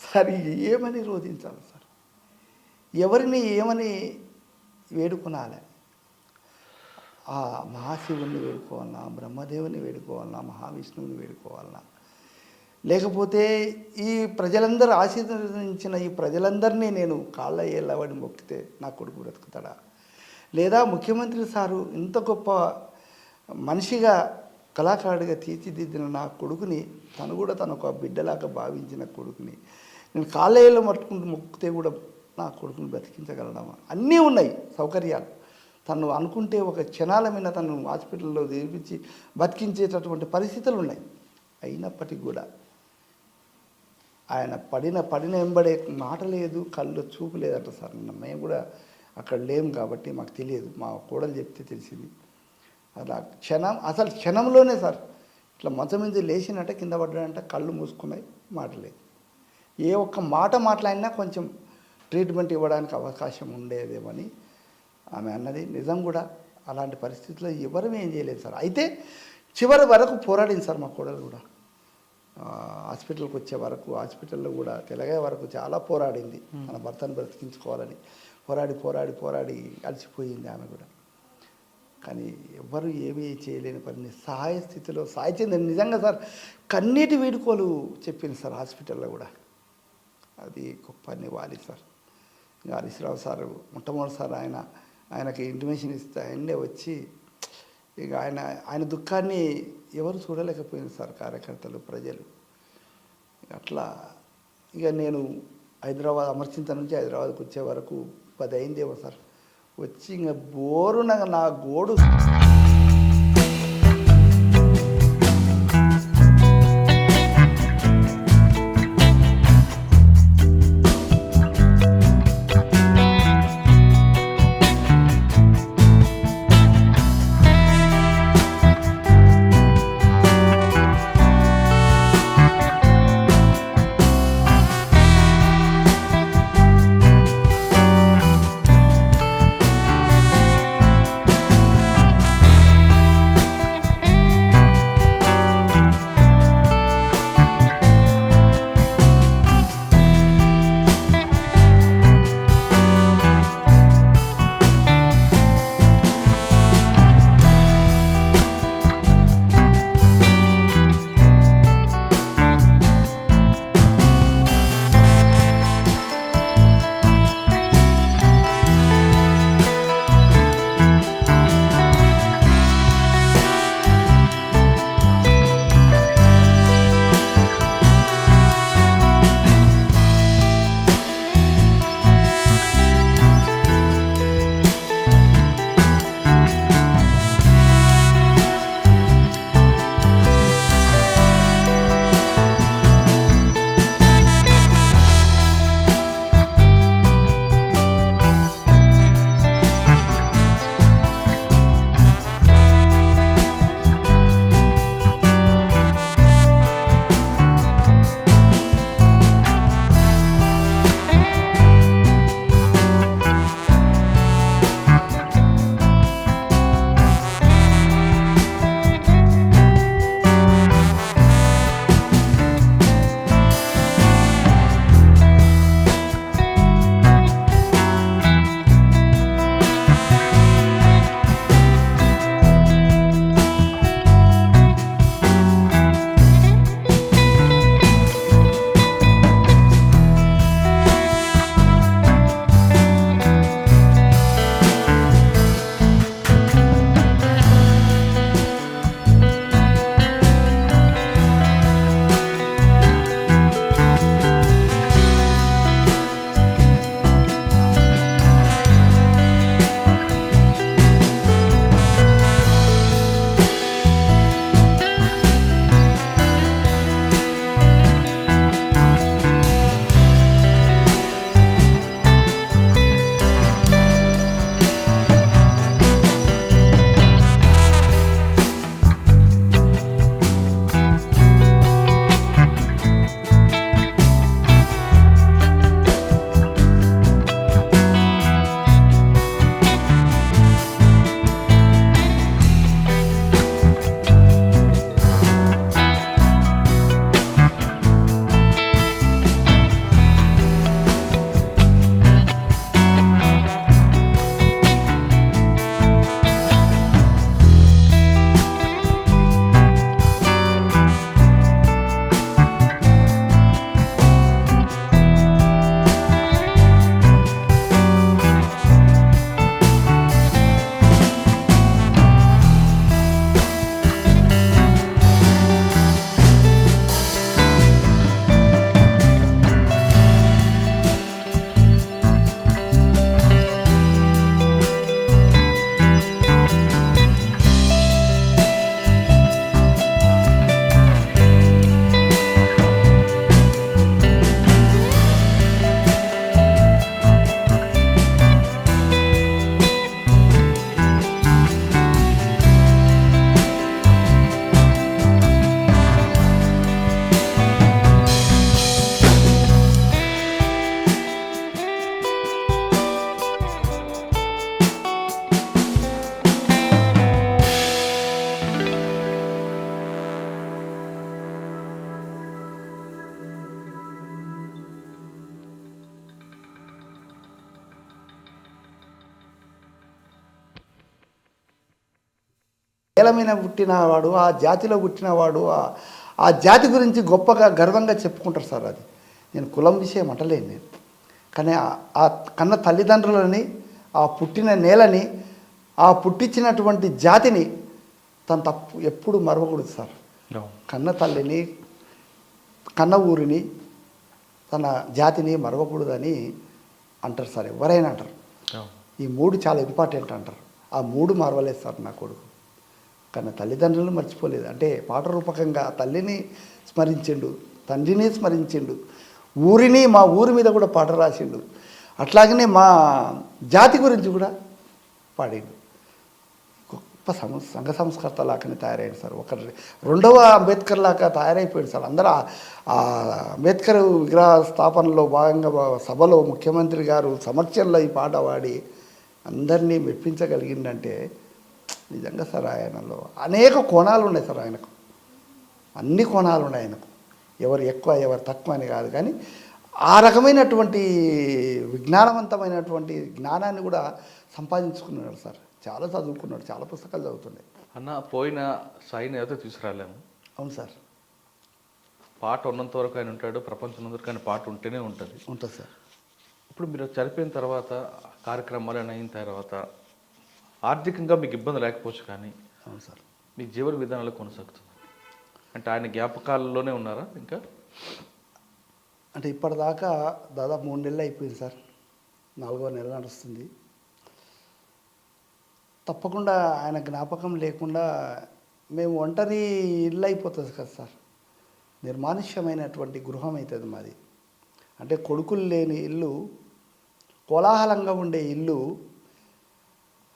సార్ ఏమని రోధించాలి సార్, ఎవరిని ఏమని వేడుకునాలి, ఆ మహాశివుని వేడుకోవాలన్నా, బ్రహ్మదేవుని వేడుకోవాలన్నా, మహావిష్ణువుని వేడుకోవాలన్నా, లేకపోతే ఈ ప్రజలందరూ ఆశీర్వదించిన ఈ ప్రజలందరినీ నేను కాళ్ళ ఏళ్ళవడి మొక్కితే నా కొడుకు బ్రతుకుతాడా, లేదా ముఖ్యమంత్రి సారు ఇంత గొప్ప మనిషిగా కళాకారుడిగా తీర్చిదిద్దిన నా కొడుకుని, తను కూడా తన ఒక బిడ్డలాగా భావించిన కొడుకుని నేను కాళ్ళ ఏళ్ళు మొక్కితే కూడా నా కొడుకుని బ్రతికించగలడమా? అన్నీ ఉన్నాయి సౌకర్యాలు. తను అనుకుంటే ఒక క్షణాల మీద తను హాస్పిటల్లో చేర్పించి బతికించేటటువంటి పరిస్థితులు ఉన్నాయి. అయినప్పటికీ కూడా ఆయన పడిన ఎంబడే మాట లేదు, కళ్ళు చూపు లేదంట సార్. మేము కూడా అక్కడ లేము కాబట్టి మాకు తెలియదు, మా కోడలు చెప్తే తెలిసింది. అలా అసలు క్షణంలోనే సార్ ఇట్లా మంచం మీద లేచినట్టే కింద పడ్డాడంట, కళ్ళు మూసుకున్నాయి, మాట లేదు. ఏ ఒక్క మాట మాట్లాడినా కొంచెం ట్రీట్మెంట్ ఇవ్వడానికి అవకాశం ఉండేదేమని ఆమె అన్నది నిజం కూడా. అలాంటి పరిస్థితుల్లో ఎవరు ఏం చేయలేదు సార్. అయితే చివరి వరకు పోరాడింది సార్ మా కోడలు కూడా. హాస్పిటల్కి వచ్చే వరకు, హాస్పిటల్లో కూడా తెలగే వరకు చాలా పోరాడింది, మన భర్తను బ్రతికించుకోవాలని. పోరాడి అలసిపోయింది ఆమె కూడా. కానీ ఎవరు ఏమీ చేయలేని పని సహాయ స్థితిలో సాయి చెందిన నిజంగా సార్ కన్నీటి వీడుకోలు చెప్పింది సార్ హాస్పిటల్లో కూడా. అది గొప్ప నివాళి సార్. ఇంకా హరీశ్రావు సార్ మొట్టమొదటిసారి ఆయనకి ఇంటిమేషన్ ఇస్తే ఆయన్నే వచ్చి ఇక ఆయన దుఃఖాన్ని ఎవరు చూడలేకపోయింది సార్, కార్యకర్తలు, ప్రజలు. అట్లా ఇక నేను హైదరాబాద్ అమర్చింత నుంచి హైదరాబాద్కి వచ్చే వరకు 10 అయిందేమో సార్. వచ్చి ఇంకా బోరున నా గోడు నేల మీద పుట్టినవాడు, ఆ జాతిలో పుట్టినవాడు, ఆ జాతి గురించి గొప్పగా గర్వంగా చెప్పుకుంటారు సార్. అది నేను కులం విషయం అంటలేను నేను, కానీ ఆ కన్న తల్లిదండ్రులని, ఆ పుట్టిన నేలని, ఆ పుట్టించినటువంటి జాతిని తను తప్పు ఎప్పుడు మరవకూడదు సార్. కన్న తల్లిని, కన్న ఊరిని, తన జాతిని మరవకూడదని అంటారు సార్, ఎవరైనా అంటారు. ఈ 3 చాలా ఇంపార్టెంట్ అంటారు. ఆ 3 మరవలేదు సార్ నా కొడుకు. కానీ తల్లిదండ్రులను మర్చిపోలేదు. అంటే పాట రూపకంగా తల్లిని స్మరించిండు, తండ్రిని స్మరించిండు, ఊరిని, మా ఊరి మీద కూడా పాట రాసిండు. అట్లాగనే మా జాతి గురించి కూడా పాడిండు. గొప్ప సంఘ సంస్కర్త లాగానే తయారయ్యాడు సార్. రెండవ అంబేద్కర్ లాగా తయారైపోయాడు సార్. అందరూ ఆ అంబేద్కర్ విగ్రహ స్థాపనలో భాగంగా సభలో ముఖ్యమంత్రి గారు సమక్షంలో ఈ పాట పాడి అందరినీ మెప్పించగలిగిందంటే నిజంగా సార్ ఆయనలో అనేక కోణాలు ఉన్నాయి సార్. ఆయనకు అన్ని కోణాలు ఉన్నాయి ఆయనకు. ఎవరు ఎక్కువ ఎవరు తక్కువ అని కాదు, కానీ ఆ రకమైనటువంటి విజ్ఞానవంతమైనటువంటి జ్ఞానాన్ని కూడా సంపాదించుకున్నాడు సార్. చాలా చదువుకున్నాడు, చాలా పుస్తకాలు చదువుతుండే. అన్న పోయిన సాయిని అయితే తీసుకురాలేము. అవును సార్. పాట ఉన్నంత వరకు ఆయన ఉంటాడు, ప్రపంచం అందరికీ ఆయన పాట ఉంటేనే ఉంటుంది సార్. ఇప్పుడు మీరు చనిపోయిన తర్వాత కార్యక్రమాలు అయిన తర్వాత ఆర్థికంగా మీకు ఇబ్బంది లేకపోవచ్చు, కానీ అవును సార్, మీ జీవన విధానాలు కొనసాగుతుంది అంటే ఆయన జ్ఞాపకాలలోనే ఉన్నారా ఇంకా? అంటే ఇప్పటిదాకా దాదాపు 3 నెలలు అయిపోయింది సార్. 4వ నెల నడుస్తుంది. తప్పకుండా ఆయన జ్ఞాపకం లేకుండా మేము ఒంటరి ఇల్లు అయిపోతుంది కదా సార్. నిర్మానుష్యమైనటువంటి గృహం అవుతుంది మాది. అంటే కొడుకులు లేని ఇల్లు, కోలాహలంగా ఉండే ఇల్లు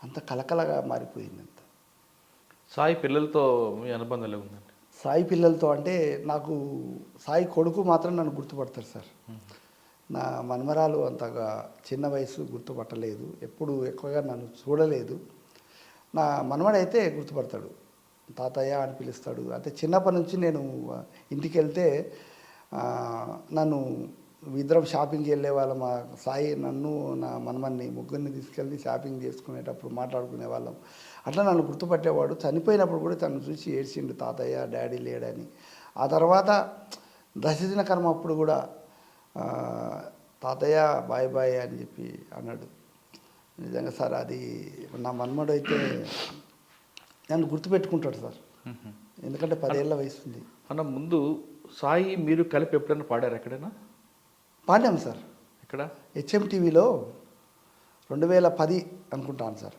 అంత కలకలగా మారిపోయింది. అంత సాయి పిల్లలతో మీ అనుబంధం ఎలా ఉందండి? సాయి పిల్లలతో అంటే నాకు సాయి కొడుకు మాత్రం నన్ను గుర్తుపడతారు సార్. నా మనమరాలు అంతగా చిన్న వయసు గుర్తుపట్టలేదు, ఎప్పుడు ఎక్కువగా నన్ను చూడలేదు. నా మనమడైతే గుర్తుపడతాడు, తాతయ్య అని పిలుస్తాడు. అంటే చిన్నప్పటి నుంచి నేను ఇంటికి వెళ్తే నన్ను ఇద్దరం షాపింగ్కి వెళ్ళే వాళ్ళం. మా సాయి నన్ను నా మనమన్ని ముగ్గురిని తీసుకెళ్ళి షాపింగ్ చేసుకునేటప్పుడు మాట్లాడుకునే వాళ్ళం. అట్లా నన్ను గుర్తుపట్టేవాడు. చనిపోయినప్పుడు కూడా తను చూసి ఏడ్చిండు, తాతయ్య డాడీ లేడని. ఆ తర్వాత దశదిన కర్మ అప్పుడు కూడా తాతయ్య బాయ్ బాయ్ అని చెప్పి అన్నాడు. నిజంగా సార్ అది నా మన్మడు అయితే నన్ను గుర్తుపెట్టుకుంటాడు సార్. ఎందుకంటే 10 ఏళ్ళ వయసు ఉంది. అన్న ముందు సాయి మీరు కలిపి ఎప్పుడైనా పాడారు ఎక్కడైనా? పాడాం సార్. ఇక్కడ HMTVలో 2010 అనుకుంటాను సార్.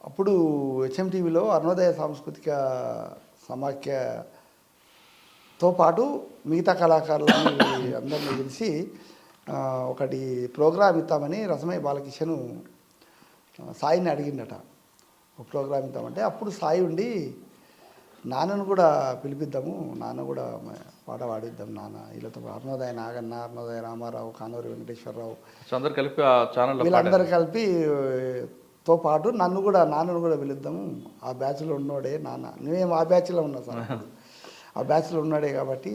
అప్పుడు HMTVలో అరుణోదయ సాంస్కృతిక సమాఖ్యతో పాటు మిగతా కళాకారులని అందరినీ పిలిచి ఒకటి ప్రోగ్రాం ఇద్దామని రసమయ్య బాలకిషన్ సాయిని అడిగిండట. ఒక ప్రోగ్రాం ఇద్దామంటే అప్పుడు సాయి ఉండి నాన్నను కూడా పిలిపిద్దాము, నాన్న కూడా పాట పాడిద్దాం నాన్న, వీళ్ళతో అరుణోదయ నాగన్న, అరుణోదయ రామారావు, కానూరి వెంకటేశ్వరరావు అందరు కలిపి ఆ ఛానల్ వీళ్ళందరూ కలిపి తో పాటు నాన్నను కూడా పిలుద్దాము, ఆ బ్యాచ్లో ఉన్నోడే నాన్న, మేము ఆ బ్యాచ్లో ఉన్నాం సార్, ఆ బ్యాచ్లో ఉన్నాడే కాబట్టి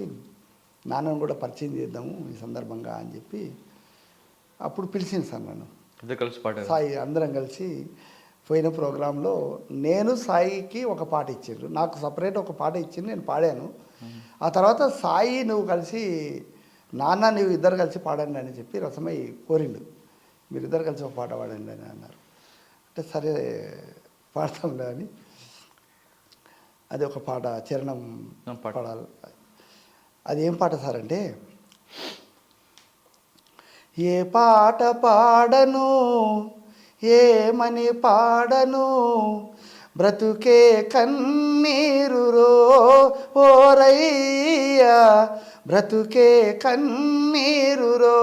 నాన్నను కూడా పరిచయం చేద్దాము ఈ సందర్భంగా అని చెప్పి అప్పుడు పిలిచింది సార్ నన్ను. కలిసి పాడారు సాయి అందరం కలిసి పోయిన ప్రోగ్రాంలో నేను సాయికి ఒక పాట ఇచ్చిండ్రు, నాకు సపరేట్ ఒక పాట ఇచ్చింది, నేను పాడాను. ఆ తర్వాత సాయి నువ్వు కలిసి నాన్న నువ్వు ఇద్దరు కలిసి పాడండి అని చెప్పి రసమయ్య కోరిండు, మీరిద్దరు కలిసి ఒక పాట పాడండి అని అన్నారు. అంటే సరే పాడతాంలే అని అది ఒక పాట చరణం పాడాలి. అది ఏం పాట సార్ అంటే, ఏ పాట పాడను ఏమని పాడను బ్రతుకే కన్నీరురో ఓరయ్యా బ్రతుకే కన్నీరురో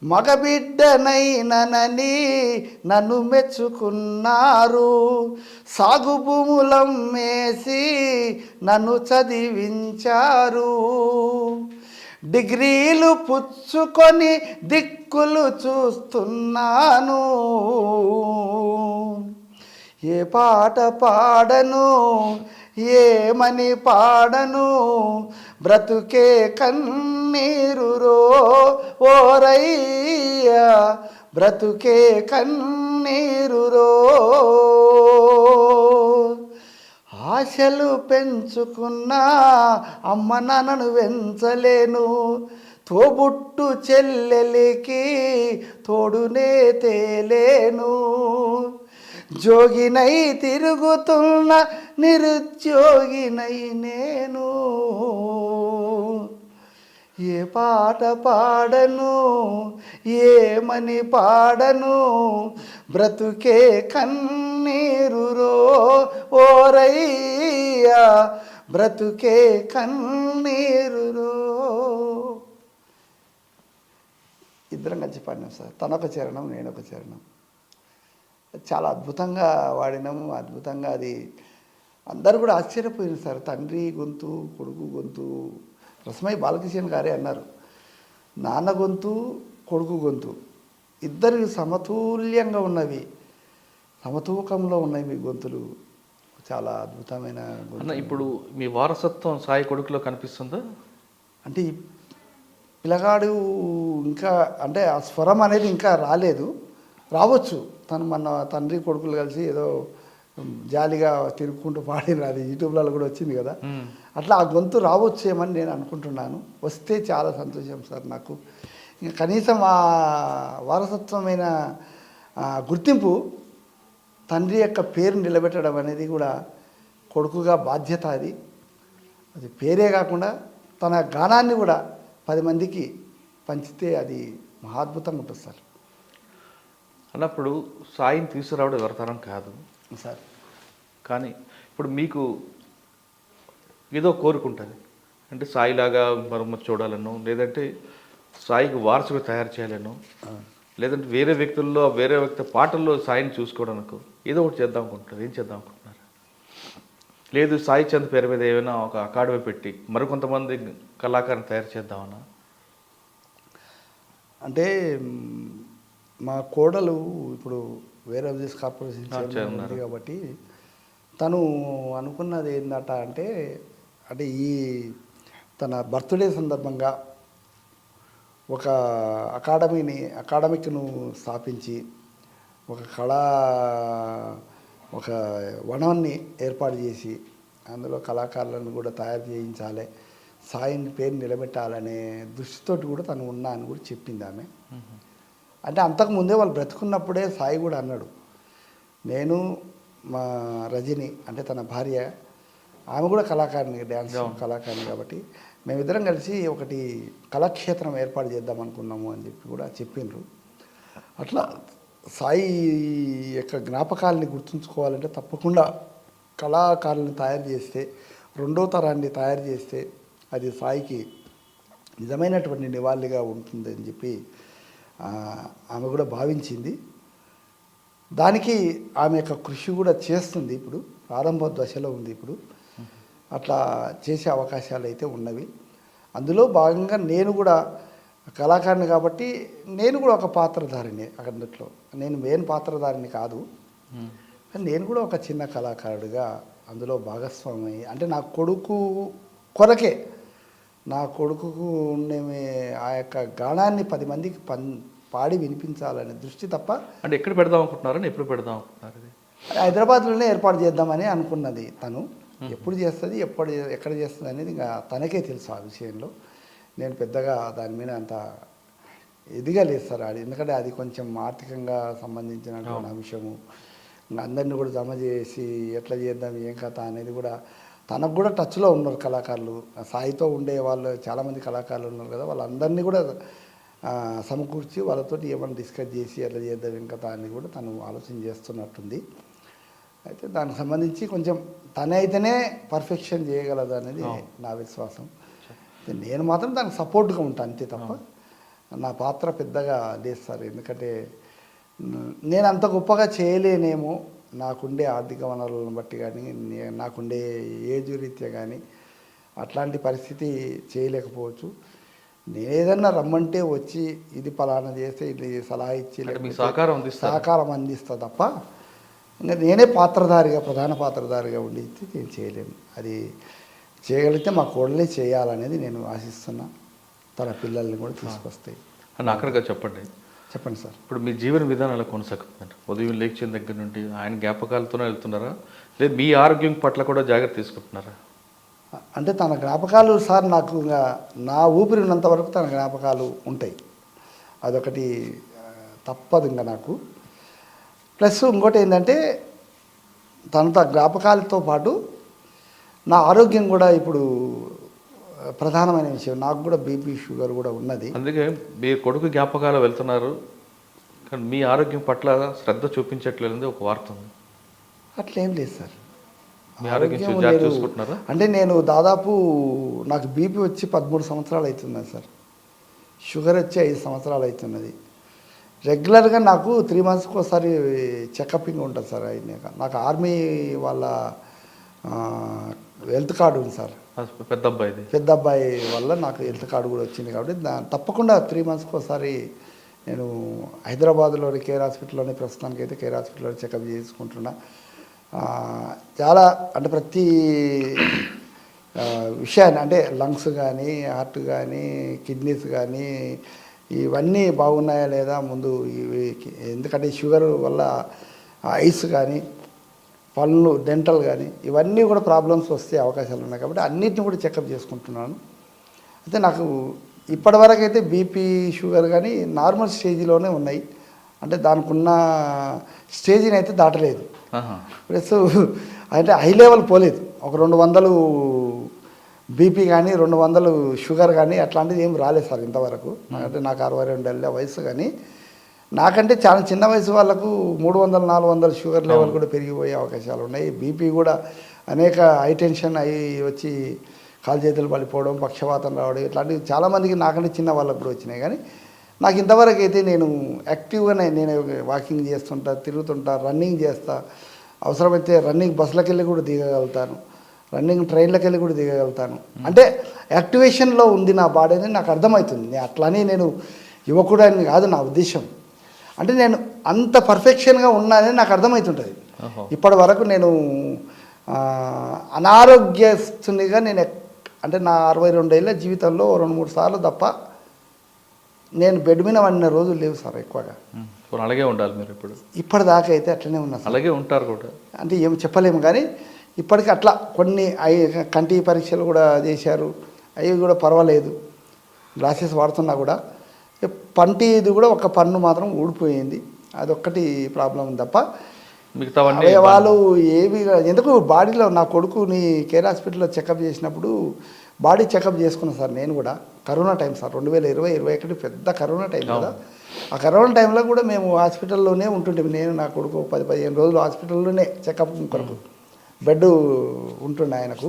మగబిడ్డనైననని నన్ను మెచ్చుకున్నారు, సాగు భూములమ్మేసి నన్ను చదివించారు, డిగ్రీలు పుచ్చుకొని దిక్కులు చూస్తున్నాను, ఏ పాట పాడను ఏమని పాడను బ్రతుకే కన్నీరురో ఓరయ్యా బ్రతుకే కన్నీరురో, ఆశలు పెంచుకున్నా అమ్మ నాన్నను వెంచలేను, తోబుట్టు చెల్లెలికి తోడునే తేలేను, జోగినై తిరుగుతున్న నిరుద్యోగినై నేను, ఏ పాట పాడను ఏమని పాడను, బ్రతుకే కన్నీరురో ఓరయ్యా, బ్రతుకే కన్నీరురో. ఇద్దరం కలిసి పాడినాం సార్. తనొక చరణం నేనొక చరణం. చాలా అద్భుతంగా వాడినాము. అద్భుతంగా అది అందరూ కూడా ఆశ్చర్యపోయింది సార్. తండ్రి గొంతు కొడుకు గొంతు. రసమై బాలకృష్ణ గారే అన్నారు, నాన్న గొంతు కొడుకు గొంతు ఇద్దరు సమతుల్యంగా ఉన్నవి, సమతూకంలో ఉన్నాయి మీ గొంతులు. చాలా అద్భుతమైన అన్న. ఇప్పుడు మీ వారసత్వం సాయి కొడుకులో కనిపిస్తుందా? అంటే ఈ పిల్లగాడు ఇంకా అంటే ఆ స్వరం అనేది ఇంకా రాలేదు, రావచ్చు. తను మన తండ్రి కొడుకులు కలిసి ఏదో జాలిగా తిరుగుకుంటూ పాడిన, అది యూట్యూబ్లలో కూడా వచ్చింది కదా, అట్లా ఆ గొంతు రావచ్చేమని నేను అనుకుంటున్నాను. వస్తే చాలా సంతోషం సార్. నాకు ఇంకా కనీసం ఆ వారసత్వమైన గుర్తింపు, తండ్రి యొక్క పేరు నిలబెట్టడం అనేది కూడా కొడుకుగా బాధ్యత. అది పేరే కాకుండా తన గానాన్ని కూడా 10 మందికి పంచితే అది మహాద్భుతంగా ఉంటుంది సార్. అన్నప్పుడు సాయిని తీసుకురావడం ఎవరితరం కాదు సార్. కానీ ఇప్పుడు మీకు ఏదో కోరుకుంటుంది, అంటే సాయిలాగా మరమ్మతు చూడాలను, లేదంటే సాయికి వారసుగా తయారు చేయాలను, లేదంటే వేరే వ్యక్తుల్లో వేరే వ్యక్తి పాటల్లో సాయిని చూసుకోవడానికి ఏదో ఒకటి చేద్దాం అనుకుంటున్నారు. ఏం చేద్దాం అనుకుంటున్నారు? లేదు సాయి చంద్ పేరు మీద ఏమైనా ఒక అకాడమీ పెట్టి మరికొంతమంది కళాకారుని తయారు చేద్దామన్నా? అంటే మా కోడలు ఇప్పుడు వేరే బిజినెస్ కార్పొరేషన్ చైర్మన్ ఉంది కాబట్టి తను అనుకున్నది ఏందట అంటే ఈ తన బర్త్డే సందర్భంగా ఒక అకాడమిక్ను స్థాపించి ఒక వనాన్ని ఏర్పాటు చేసి అందులో కళాకారులను కూడా తయారు చేయించాలి, సాయిని పేరు నిలబెట్టాలనే దృష్టితోటి కూడా తను ఉన్నా అని కూడా చెప్పింది ఆమె. అంటే అంతకుముందే వాళ్ళు బ్రతుకున్నప్పుడే సాయి కూడా అన్నాడు, నేను మా రజని అంటే తన భార్య, ఆమె కూడా కళాకారిణి, డ్యాన్స్ కళాకారిణి కాబట్టి మేమిద్దరం కలిసి ఒకటి కళాక్షేత్రం ఏర్పాటు చేద్దాం అనుకున్నాము అని చెప్పి కూడా చెప్పిండ్రు. అట్లా సాయి యొక్క జ్ఞాపకాలని గుర్తుంచుకోవాలంటే తప్పకుండా కళాకారులను తయారు చేస్తే, రెండో తరాన్ని తయారు చేస్తే అది సాయికి నిజమైనటువంటి నివాళిగా ఉంటుందని చెప్పి ఆమె కూడా భావించింది. దానికి ఆమె యొక్క కృషి కూడా చేస్తుంది. ఇప్పుడు ప్రారంభ దశలో ఉంది. ఇప్పుడు అట్లా చేసే అవకాశాలు అయితే ఉన్నవి. అందులో భాగంగా నేను కూడా కళాకారిని కాబట్టి నేను కూడా ఒక పాత్రధారిని. అక్కడిలో నేను మెయిన్ పాత్రధారిని కాదు, కానీ నేను కూడా ఒక చిన్న కళాకారుడిగా అందులో భాగస్వామి. అంటే నా కొడుకు కొరకే, నా కొడుకుకు ఉండే ఆ యొక్క గానాన్ని 10 మందికి పాడి వినిపించాలనే దృష్టి తప్ప. అంటే ఎక్కడ పెడదాం అనుకుంటున్నారని, ఎప్పుడు పెడదాం అనుకుంటున్నారు? హైదరాబాద్లోనే ఏర్పాటు చేద్దామని అనుకున్నది. తను ఎప్పుడు చేస్తుంది, ఎక్కడ చేస్తుంది అనేది ఇంకా తనకే తెలుసు. ఆ విషయంలో నేను పెద్దగా దాని మీద అంత ఎదిగా లేదు సార్. ఎందుకంటే అది కొంచెం ఆర్థికంగా సంబంధించినటువంటి అంశము. అందరినీ కూడా జమ చేసి ఎట్లా చేద్దాం ఏం కథ అనేది కూడా తనకు కూడా టచ్లో ఉన్నారు కళాకారులు. సాయితో ఉండే వాళ్ళు చాలామంది కళాకారులు ఉన్నారు కదా, వాళ్ళందరినీ కూడా సమకూర్చి వాళ్ళతో ఏమైనా డిస్కస్ చేసి ఎట్లా చేద్దాం ఏం కథ అని కూడా తను ఆలోచన చేస్తున్నట్టుంది. అయితే దానికి సంబంధించి కొంచెం తనైతేనే పర్ఫెక్షన్ చేయగలదు అనేది నా విశ్వాసం. నేను మాత్రం దానికి సపోర్ట్గా ఉంటాను అంతే తప్ప నా పాత్ర పెద్దగా లేదు సార్. ఎందుకంటే నేను అంత గొప్పగా చేయలేనేమో, నాకుండే ఆర్థిక వనరులను బట్టి కానీ నాకుండే ఏజ్ రీత్యా కానీ అట్లాంటి పరిస్థితి చేయలేకపోవచ్చు. నేను ఏదన్నా రమ్మంటే వచ్చి ఇది పలానా చేస్తే ఇది సలహా ఇచ్చి సహకారం అందిస్తా తప్ప ఇంకా నేనే ప్రధాన పాత్రధారిగా ఉండి నేను చేయలేను. అది చేయగలిగితే మా కోడలే చేయాలనేది నేను ఆశిస్తున్నా. తన పిల్లల్ని కూడా తీసుకొస్తాయి. అని అక్కడిగా చెప్పండి. చెప్పండి సార్. ఇప్పుడు మీ జీవన విధానం ఎలా కొనసాగుతుందండి? ఉదయం లేచిన దగ్గర నుండి ఆయన జ్ఞాపకాలతోనే వెళ్తున్నారా, లేదు మీ ఆరోగ్యం పట్ల కూడా జాగ్రత్త తీసుకుంటున్నారా? అంటే తన జ్ఞాపకాలు సార్ నాకు ఇంకా నా ఊపిరి ఉన్నంత వరకు తన జ్ఞాపకాలు ఉంటాయి. అదొకటి తప్పదు ఇంకా నాకు. ప్లస్ ఇంకోటి ఏంటంటే తన జ్ఞాపకాలతో పాటు నా ఆరోగ్యం కూడా ఇప్పుడు ప్రధానమైన విషయం. నాకు కూడా బీపీ షుగర్ కూడా ఉన్నది. అందుకే మీ కొడుకు జ్ఞాపకాలు వెళ్తున్నారు కానీ మీ ఆరోగ్యం పట్ల శ్రద్ధ చూపించట్లేదు ఒక వార్త ఉంది. అట్లేం లేదు సార్. మీ ఆరోగ్యం జాగ్రత్త చూసుకుంటున్నారా? అంటే నేను దాదాపు నాకు బీపీ వచ్చి 13 సంవత్సరాలు అవుతున్నది సార్. షుగర్ వచ్చి 5 సంవత్సరాలు అవుతున్నది. రెగ్యులర్గా నాకు 3 మంత్స్కి ఒకసారి చెకపింగ్ ఉంటుంది సార్. నాకు ఆర్మీ వాళ్ళ హెల్త్ కార్డు ఉంది సార్. పెద్ద అబ్బాయి వల్ల నాకు హెల్త్ కార్డు కూడా వచ్చింది కాబట్టి తప్పకుండా 3 మంత్స్కి ఒకసారి నేను హైదరాబాద్లోని కేర్ హాస్పిటల్లోనే, ప్రస్తుతానికి అయితే కేర్ హాస్పిటల్లో చెకప్ చేసుకుంటున్నా. చాలా అంటే ప్రతి విషయాన్ని అంటే లంగ్స్ కానీ, హార్ట్ కానీ, కిడ్నీస్ కానీ ఇవన్నీ బాగున్నాయా లేదా ముందు ఇవి, ఎందుకంటే షుగర్ వల్ల ఐస్ కానీ, పళ్ళు, డెంటల్ కానీ ఇవన్నీ కూడా ప్రాబ్లమ్స్ వస్తే అవకాశాలు ఉన్నాయి కాబట్టి అన్నిటిని కూడా చెకప్ చేసుకుంటున్నాను. అయితే నాకు ఇప్పటివరకు అయితే బీపీ షుగర్ కానీ నార్మల్ స్టేజ్లోనే ఉన్నాయి. అంటే దానికి ఉన్న స్టేజ్ని అయితే దాటలేదు. ప్లస్ అంటే హై లెవెల్ పోలేదు. ఒక 200 బీపీ కానీ 200 షుగర్ కానీ అట్లాంటిది ఏం రాలేదు సార్ ఇంతవరకు. అంటే నాకు 62 ఏళ్ళ వయసు, కానీ నాకంటే చాలా చిన్న వయసు వాళ్ళకు 300 400 షుగర్ లెవెల్ కూడా పెరిగిపోయే అవకాశాలు ఉన్నాయి. బీపీ కూడా అనేక హై టెన్షన్ అయ్యి వచ్చి కాలు చేతులు పడిపోవడం, పక్షవాతం రావడం ఇట్లాంటివి చాలామందికి నాకంటే చిన్న వాళ్ళకు కూడా వచ్చినాయి. కానీ నాకు ఇంతవరకు అయితే నేను యాక్టివ్గానే నేను వాకింగ్ చేస్తుంటా, తిరుగుతుంటా, రన్నింగ్ చేస్తా. అవసరమైతే రన్నింగ్ బస్సులకు వెళ్ళి కూడా దిగగలుగుతాను, రన్నింగ్ ట్రైన్లకు వెళ్ళి కూడా దిగగలుగుతాను. అంటే యాక్టివేషన్లో ఉంది నా బాడీ అని నాకు అర్థమవుతుంది. అట్లని నేను యువకుడు అని కాదు నా ఉద్దేశం. అంటే నేను అంత పర్ఫెక్షన్గా ఉన్నానని నాకు అర్థమవుతుంటుంది. ఇప్పటి వరకు నేను అనారోగ్యస్తునిగా నేను అంటే నా 62 ఏళ్ళ జీవితంలో 2-3 సార్లు తప్ప నేను బెడ్ మీద పడిన రోజులు లేవు సార్ ఎక్కువగా. అలాగే ఉండాలి మీరు ఇప్పుడు. ఇప్పటిదాకా అయితే అట్లనే ఉన్నా సార్. అలాగే ఉంటారు కూడా అంటే ఏం చెప్పలేము. కానీ ఇప్పటికి అట్లా కొన్ని కంటి పరీక్షలు కూడా చేశారు, అవి కూడా పర్వాలేదు, గ్లాసెస్ వాడుతున్నా కూడా. పంటిది కూడా ఒక పన్ను మాత్రం ఊడిపోయింది, అదొక్కటి ప్రాబ్లం ఉంది తప్ప అవయవాలు ఏవి. ఎందుకు బాడీలో నా కొడుకుని కేర్ హాస్పిటల్లో చెకప్ చేసినప్పుడు బాడీ చెకప్ చేసుకున్నాను సార్. నేను కూడా కరోనా టైం సార్, 2020-21 పెద్ద కరోనా టైం కదా. ఆ కరోనా టైంలో కూడా మేము హాస్పిటల్లోనే ఉంటుంటే, నేను నా కొడుకు 10-15 రోజులు హాస్పిటల్లోనే చెకప్ కొరకు బెడ్ ఉంటుండే ఆయనకు.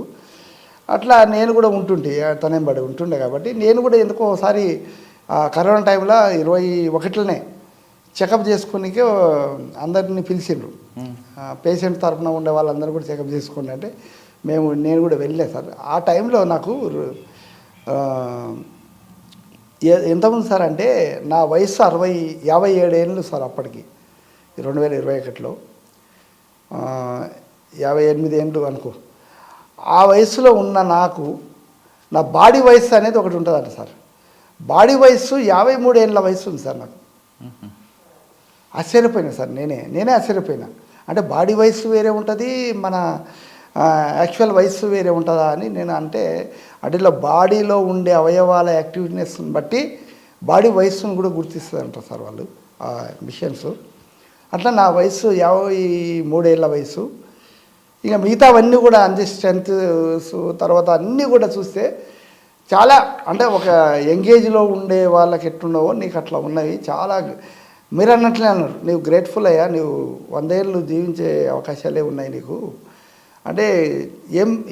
అట్లా నేను కూడా ఉంటుంటే తనేం పడి ఉంటుండే కాబట్టి నేను కూడా ఎందుకో ఒకసారి కరోనా టైంలో 21లోనే చెకప్ చేసుకునికే అందరినీ పిలిచిండ్రు. పేషెంట్ తరఫున ఉండే వాళ్ళందరూ కూడా చెకప్ చేసుకోండి అంటే నేను కూడా వెళ్ళే సార్. ఆ టైంలో నాకు ఎంతమంది సార్ అంటే నా వయసు 57 ఏళ్ళు సార్. అప్పటికి 2021లో 58 ఏళ్ళు అనుకో. ఆ వయసులో ఉన్న నాకు నా బాడీ వయసు అనేది ఒకటి ఉంటుందంట సార్. బాడీ వయసు 53 ఏళ్ళ వయసు ఉంది సార్ నాకు. ఆశ్చర్యపోయినా సార్, నేనే ఆశ్చర్యపోయినా. అంటే బాడీ వయసు వేరే ఉంటుంది, మన యాక్చువల్ వయసు వేరే ఉంటుందా అని నేను అంటే అటులో బాడీలో ఉండే అవయవాల యాక్టివ్నెస్ని బట్టి బాడీ వయసును కూడా గుర్తిస్తుందంట సార్ వాళ్ళు ఆ మిషన్స్. అట్లా నా వయసు 53 ఏళ్ళ వయసు. ఇక మిగతావన్నీ కూడా అంతే స్ట్రెంత్ తర్వాత అన్నీ కూడా చూస్తే చాలా అంటే ఒక యంగేజ్లో ఉండే వాళ్ళకి ఎట్లున్నావో నీకు అట్లా ఉన్నవి. చాలా మీరు అన్నట్లే అన్నారు, నీవు గ్రేట్ఫుల్ అయ్యా, నీవు 100 ఏళ్ళు జీవించే అవకాశాలే ఉన్నాయి నీకు. అంటే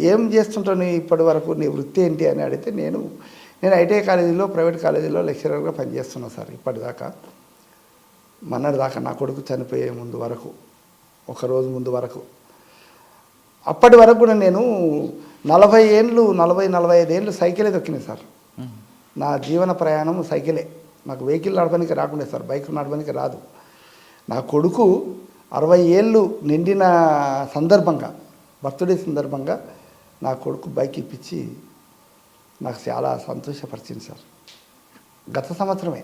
ఏం చేస్తుంటావు నీ ఇప్పటి వరకు, నీ వృత్తి ఏంటి అని అడిగితే నేను ఐటీఐ కాలేజీలో ప్రైవేట్ కాలేజీలో లెక్చరర్గా పనిచేస్తున్నాను సార్ ఇప్పటిదాకా. మొన్నటిదాకా నా కొడుకు చనిపోయే ముందు వరకు, ఒకరోజు ముందు వరకు. అప్పటి వరకు కూడా నేను 40-45 ఏళ్ళు సైకిలే తొక్కినాయి సార్. నా జీవన ప్రయాణం సైకిలే. నాకు వెహికల్ నడపడానికి రాకుండే సార్, బైక్ నడపడానికి రాదు. నా కొడుకు 60 ఏళ్ళు నిండిన సందర్భంగా, బర్త్డే సందర్భంగా నా కొడుకు బైక్ ఇప్పించి నాకు చాలా సంతోషపరిచింది సార్. గత సంవత్సరమే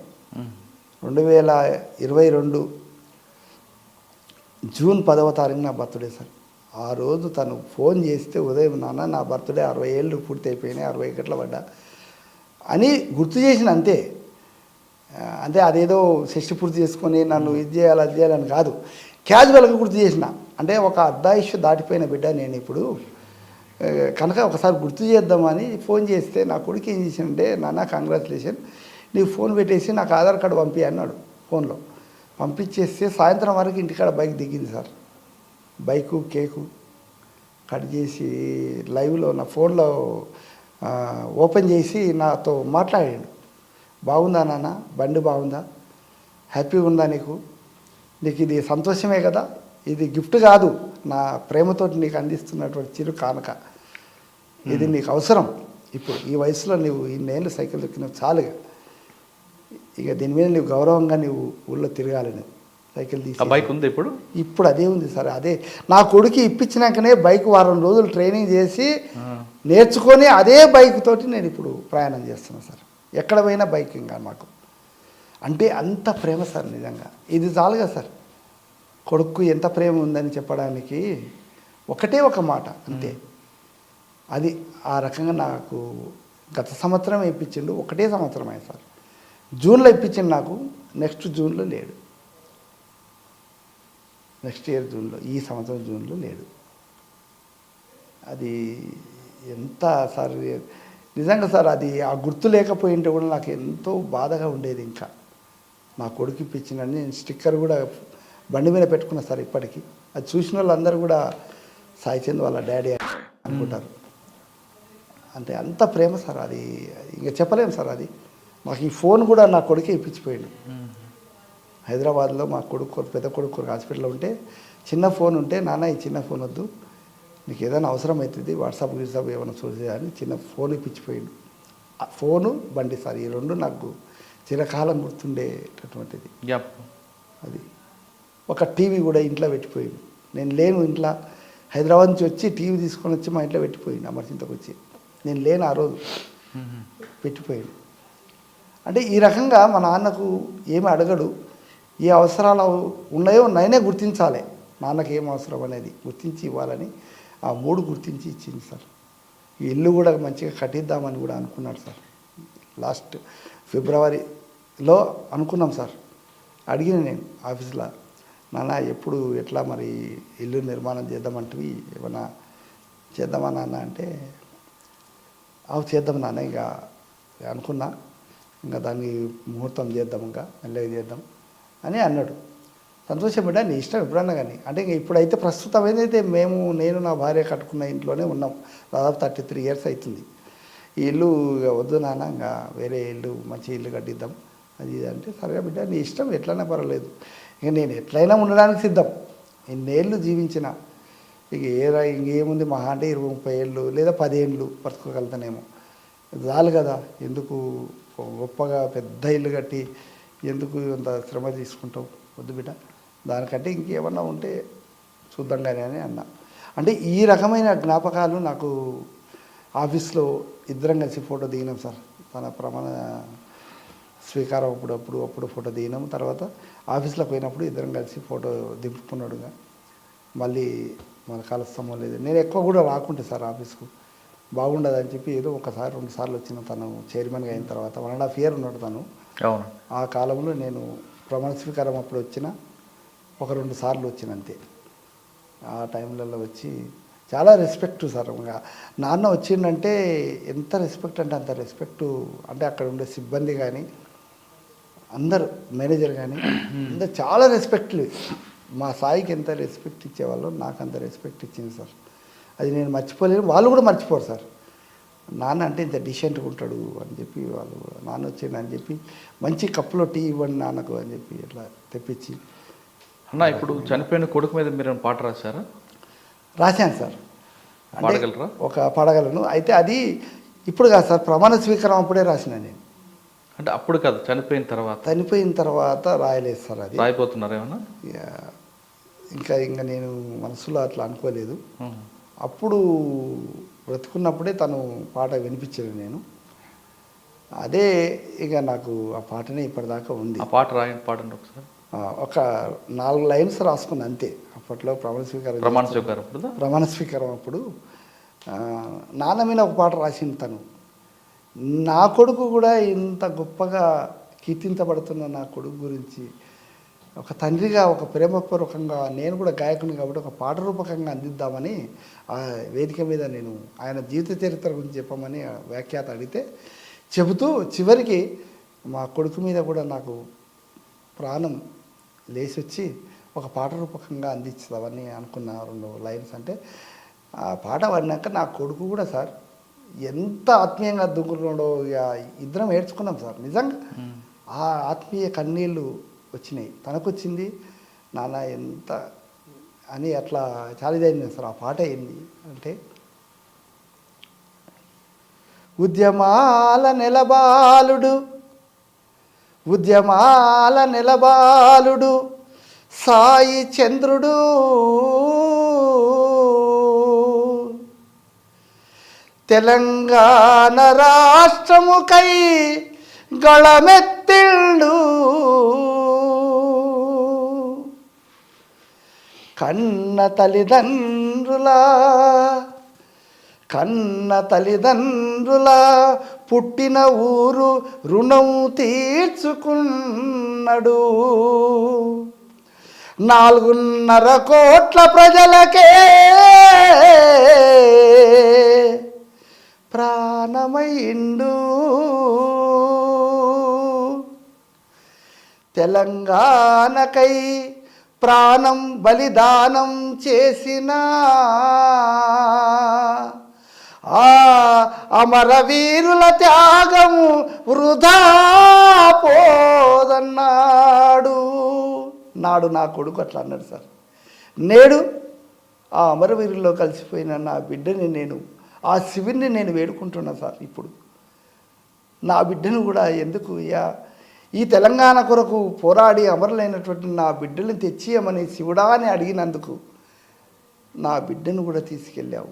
2022 జూన్ 10వ తారీఖు నా బర్త్డే సార్. ఆ రోజు తను ఫోన్ చేస్తే ఉదయం నాన్న నా బర్త్డే 60 ఏళ్ళు పూర్తి అయిపోయినాయి, 60 గంటల పడ్డా అని గుర్తు చేసిన అంతే. అంటే అదేదో షష్టి పూర్తి చేసుకొని నన్ను ఇది చేయాలి అది చేయాలని కాదు, క్యాజువల్గా గుర్తు చేసిన. అంటే ఒక అర్ధాయుష్యు దాటిపోయిన బిడ్డ నేను ఇప్పుడు, కనుక ఒకసారి గుర్తు చేద్దామని ఫోన్ చేస్తే నా కొడుకు ఏం చేసిందంటే, నాన్న కంగ్రాచులేషన్, నీకు ఫోన్ పెట్టేసి నాకు ఆధార్ కార్డు పంపి అన్నాడు. ఫోన్లో పంపించేస్తే సాయంత్రం వరకు ఇంటికాడ బైక్ దిగింది సార్. బైకు కేకు కట్ చేసి లైవ్లో నా ఫోన్లో ఓపెన్ చేసి నాతో మాట్లాడాడు. బాగుందా నాన్న, బండి బాగుందా, హ్యాపీగా ఉందా, నీకు ఇది సంతోషమే కదా, ఇది గిఫ్ట్ కాదు, నా ప్రేమతోటి నీకు అందిస్తున్నటువంటి చిరు కానుక, ఇది నీకు అవసరం. ఇప్పుడు ఈ వయసులో నువ్వు ఇన్నేళ్ళు సైకిల్ దొక్కినావు చాలుగా, ఇక దీని మీద నువ్వు గౌరవంగా నువ్వు ఊళ్ళో తిరగాలి. నువ్వు సైకిల్ తీసి బైక్ ఉంది ఇప్పుడు ఇప్పుడు అదే ఉంది సార్. అదే నా కొడుకు ఇప్పించినాకనే బైక్ వారం రోజులు ట్రైనింగ్ చేసి నేర్చుకొని అదే బైక్ తోటి నేను ఇప్పుడు ప్రయాణం చేస్తున్నాను సార్. ఎక్కడ పోయినా బైక్ ఇంకా మాకు అంటే అంత ప్రేమ సార్. నిజంగా ఇది చాలుగా సార్. కొడుకు ఎంత ప్రేమ ఉందని చెప్పడానికి ఒకటే ఒక మాట అంతే. అది ఆ రకంగా నాకు గత సంవత్సరం ఇప్పించిండు, ఒకటే సంవత్సరం అయింది సార్. జూన్లో ఇప్పించిండు నాకు, నెక్స్ట్ జూన్లో లేడు, నెక్స్ట్ ఇయర్ జూన్లో, ఈ సంవత్సరం జూన్లో లేడు. అది ఎంత సార్ నిజంగా సార్, అది ఆ గుర్తు లేకపోయింటే కూడా నాకు ఎంతో బాధగా ఉండేది. ఇంకా నా కొడుకు ఇప్పించిందని నేను స్టిక్కర్ కూడా బండి మీద పెట్టుకున్నా సార్. ఇప్పటికీ అది చూసిన వాళ్ళందరూ కూడా సాయిచంద్ వాళ్ళ డాడీ అనుకుంటారు. అంటే అంత ప్రేమ సార్, అది ఇంకా చెప్పలేము సార్. అది మాకు ఈ ఫోన్ కూడా నా కొడుకే ఇప్పించిపోయాడు. హైదరాబాద్లో మా కొడుకు పెద్ద కొడుకు హాస్పిటల్లో ఉంటే చిన్న ఫోన్ ఉంటే, నాన్న ఈ చిన్న ఫోన్ వద్దు, నీకు ఏదైనా అవసరం అవుతుంది, వాట్సాప్ ఏమైనా చూసే అని చిన్న ఫోన్ ఇప్పించిపోయాడు. ఆ ఫోను బండి సార్, ఈ రెండు నాకు చిరకాలం గుర్తుండేటటువంటిది. అది ఒక టీవీ కూడా ఇంట్లో పెట్టిపోయింది. నేను లేను ఇంట్లో, హైదరాబాద్ నుంచి వచ్చి టీవీ తీసుకొని వచ్చి మా ఇంట్లో పెట్టిపోయింది. అమర్చింతకు వచ్చి నేను లేను ఆ రోజు, పెట్టిపోయింది. అంటే ఈ రకంగా మా నాన్నకు ఏమి అడగడు, ఏ అవసరాలు ఉన్నాయో నేనే గుర్తించాలి, నాన్నకి ఏం అవసరం అనేది గుర్తించి ఇవ్వాలని ఆ మూడు గుర్తించి ఇచ్చింది సార్. ఈ ఇల్లు కూడా మంచిగా కట్టిద్దామని కూడా అనుకున్నాడు సార్. లాస్ట్ ఫిబ్రవరిలో అనుకున్నాం సార్. అడిగిన నేను ఆఫీస్లో, నాన్న ఎప్పుడు ఎట్లా మరి ఇల్లు నిర్మాణం చేద్దామంటివి, ఏమన్నా చేద్దామా నాన్న అంటే, అవి చేద్దాం నాన్న, ఇక అనుకున్నా, ఇంకా దాన్ని ముహూర్తం చేద్దాం, ఇంకా మెల్లగా చేద్దాం అని అన్నాడు. సంతోషం బిడ్డ, నీ ఇష్టం ఎప్పుడన్నా కానీ. అంటే ఇంక ఇప్పుడైతే ప్రస్తుతం ఏదైతే నేను నా భార్య కట్టుకున్న ఇంట్లోనే ఉన్నాం. దాదాపు 33 years అవుతుంది. ఈ ఇల్లు వద్దు నాన్న, ఇంకా వేరే ఇల్లు మంచి ఇల్లు కట్టిద్దాం అది ఇది అంటే, సరే బిడ్డ నీ ఇష్టం, ఎట్లయినా పర్వాలేదు, ఇక నేను ఎట్లయినా ఉండడానికి సిద్ధం, ఇన్నేళ్ళు జీవించిన, ఇక ఇంకేముంది మహా అంటే 20-30 ఏళ్ళు లేదా 10 ఏళ్ళు బ్రతుకోగలుగుతానేమో, చాలు కదా, ఎందుకు గొప్పగా పెద్ద ఇల్లు కట్టి ఎందుకు అంత శ్రమ తీసుకుంటావు, వద్దు బిడ్డ, దానికంటే ఇంకేమన్నా ఉంటే చూద్దాం కానీ అని అన్నా. అంటే ఈ రకమైన జ్ఞాపకాలు నాకు ఆఫీస్లో ఇద్దరం కలిసి ఫోటో దిగినాం సార్. తన ప్రమాణ స్వీకారం అప్పుడు ఫోటో దిగినాం. తర్వాత ఆఫీస్లోకి పోయినప్పుడు ఇద్దరం కలిసి ఫోటో దింపుకున్నాడుగా. మళ్ళీ మన కలుస్తామో లేదు, నేను ఎక్కువ కూడా రాకుంటే సార్ ఆఫీస్కు, బాగుండదని చెప్పి ఏదో 1-2 సార్లు వచ్చిన. తను చైర్మన్గా అయిన తర్వాత 1.5 year ఉన్నాడు తను. అవును, ఆ కాలంలో నేను ప్రమాణ స్వీకారం అప్పుడు వచ్చిన 1-2 సార్లు వచ్చిన అంతే. ఆ టైంలలో వచ్చి చాలా రెస్పెక్ట్ సార్. ఇంకా నాన్న వచ్చిందంటే ఎంత రెస్పెక్ట్ అంటే అంత రెస్పెక్టు. అంటే అక్కడ ఉండే సిబ్బంది కానీ అందరు, మేనేజర్ కానీ అందరు చాలా రెస్పెక్ట్లు. మా సాయికి ఎంత రెస్పెక్ట్ ఇచ్చేవాళ్ళు, నాకు అంత రెస్పెక్ట్ ఇచ్చింది సార్. అది నేను మర్చిపోలేను, వాళ్ళు కూడా మర్చిపోరు సార్. నాన్న అంటే ఇంత డిసెంట్గా ఉంటాడు అని చెప్పి వాళ్ళు, నాన్న వచ్చిండు అని చెప్పి మంచి కప్పులో టీ ఇవ్వండి నాన్నకు అని చెప్పి ఇట్లా తెప్పించి. అన్న, ఇప్పుడు చనిపోయిన కొడుకు మీద మీరు పాట రాశారా? రాశాను సార్. పాడగలరా? ఒక పాడగలను. అయితే అది ఇప్పుడు కాదు సార్, ప్రమాణ స్వీకారం అప్పుడే రాసిన నేను. అంటే అప్పుడు కాదు, చనిపోయిన తర్వాత రాయలేదు సార్. అది రాయిపోతున్నారు ఏమన్నా? ఇంకా నేను మనసులో అట్లా అనుకోలేదు. అప్పుడు బ్రతుకున్నప్పుడే తను పాట వినిపించాను నేను. అదే ఇక నాకు ఆ పాటనే ఇప్పటిదాకా ఉంది. ఆ పాట పాడండి ఒకసారి. ఒక 4 లైన్స్ రాసుకున్నా అంతే. అప్పట్లో ప్రమాణ స్వీకారం అప్పుడు నాన్న మీద ఒక పాట రాసింది తను. నా కొడుకు కూడా ఇంత గొప్పగా కీర్తించబడుతున్న నా కొడుకు గురించి ఒక తండ్రిగా ఒక ప్రేమపూర్వకంగా నేను కూడా గాయకుని కాబట్టి ఒక పాట రూపకంగా అందిద్దామని ఆ వేదిక మీద నేను ఆయన జీవిత చరిత్ర గురించి చెప్పమని వ్యాఖ్యాత అడిగితే చెబుతూ చివరికి మా కొడుకు మీద కూడా నాకు ప్రాణం లేచొచ్చి ఒక పాట రూపకంగా అందించుదామని అనుకున్న 2 లైన్స్. అంటే ఆ పాట పాడినాక నా కొడుకు కూడా సార్ ఎంత ఆత్మీయంగా దుంకున్నాడో, ఇక ఇద్దరం ఏడ్చుకున్నాం సార్. నిజంగా ఆ ఆత్మీయ కన్నీళ్ళు వచ్చినాయి. తనకు వచ్చింది, నాన్న ఎంత అని అట్లా చాలా ఇదైంది సార్. ఆ పాట ఏంది అంటే, ఉద్యమాల నెలబాలుడు సాయి చంద్రుడు తెలంగాణ రాష్ట్రముకై గళమెత్తిండు కన్న తల్లిదండ్రుల పుట్టిన ఊరు రుణం తీర్చుకున్నాడు. 4.5 కోట్ల ప్రజలకే ప్రాణమైండు. తెలంగాణకై ప్రాణం బలిదానం చేసిన ఆ అమరవీరుల త్యాగము వృధా పోదన్నాడు. నాడు నా కొడుకు అట్లా అన్నాడు సార్. నేడు ఆ అమరవీరుల్లో కలిసిపోయిన నా బిడ్డని నేను, ఆ శివుని నేను వేడుకుంటున్నా సార్. ఇప్పుడు నా బిడ్డను కూడా ఎందుకు ఈ తెలంగాణ కొరకు పోరాడి అమరులైనటువంటి నా బిడ్డలను తెచ్చియమని శివుడా అని అడిగినందుకు నా బిడ్డను కూడా తీసుకెళ్ళావు.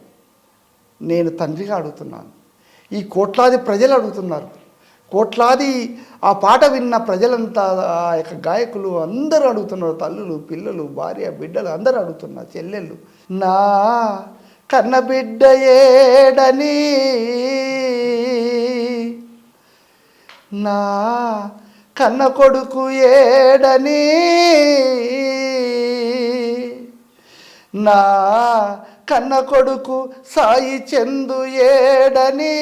నేను తండ్రిగా అడుగుతున్నాను, ఈ కోట్లాది ప్రజలు అడుగుతున్నారు, కోట్లాది ఆ పాట విన్న ప్రజలంతా, ఆ యొక్క గాయకులు అందరూ అడుగుతున్నారు, తల్లులు పిల్లలు భార్య బిడ్డలు అందరూ అడుగుతున్నారు, చెల్లెళ్ళు నా కన్న బిడ్డ ఏడని, నా కన్న కొడుకు ఏడని, నా కన్న కొడుకు సాయి చందు ఏడని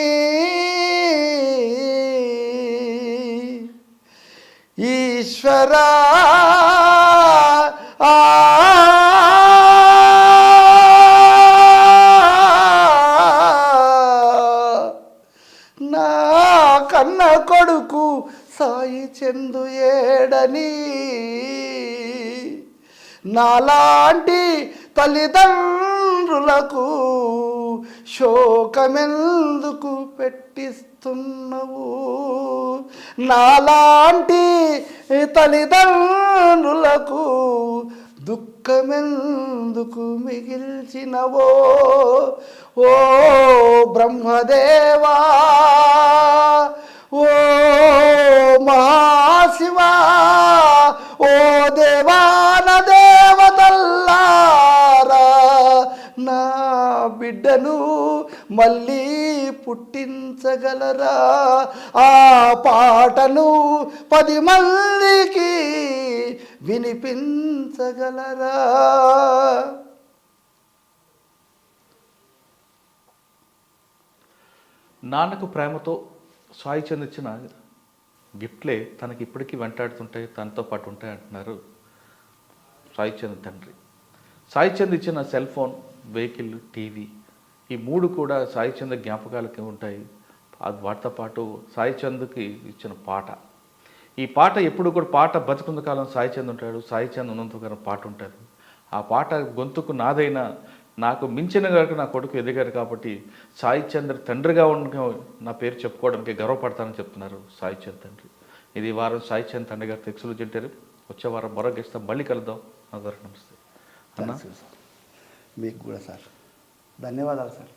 ఈశ్వరా నా కన్న కొడుకు సాయి చందు ఏడని, నాలాంటి తల్లిదండ్రులకు శోకమెందుకు పెట్టిస్తున్నావు, నాలాంటి తల్లిదండ్రులకు దుఃఖమెందుకు మిగిల్చినవో ఓ బ్రహ్మదేవా, ఓ మహాశివా, ఓ దేవాన దేవతల్లారా, నా బిడ్డను మళ్ళీ పుట్టించగలరా, ఆ పాటను 10 మందికి వినిపించగలరా. నాన్నకు ప్రేమతో సాయి చంద్ ఇచ్చిన గిఫ్ట్లే తనకి ఇప్పటికీ వెంటాడుతుంటాయి, తనతో పాటు ఉంటాయి అంటున్నారు సాయి చంద్ తండ్రి. సాయి చంద్ ఇచ్చిన సెల్ ఫోన్, వెహికల్, టీవీ, ఈ 3 కూడా సాయి చంద్ జ్ఞాపకాలకి ఉంటాయి. వాటితో పాటు సాయి చంద్కి ఇచ్చిన పాట, ఈ పాట ఎప్పుడు కూడా పాట బతుకున్న కాలం సాయి చంద్ ఉంటాడు, సాయి చంద్ ఉన్నంతకాలం పాట ఉంటుంది. ఆ పాట గొంతుకు నాదైనా నాకు మించిన గారికి నా కొడుకు ఎదిగారు కాబట్టి సాయి చంద్ర తండ్రిగా ఉన్న నా పేరు చెప్పుకోవడానికి గర్వపడతానని చెప్తున్నారు సాయి చంద్ తండ్రి. ఇది వారం సాయి చంద్ తండ్రి గారు ఎక్స్క్లూజివ్ ఇంటర్వ్యూ. వచ్చే వారం మరో గెస్ట్తో మళ్ళీ కలుద్దాం. అందరికీ నమస్తే అన్న. మీకు కూడా సార్ ధన్యవాదాలు సార్.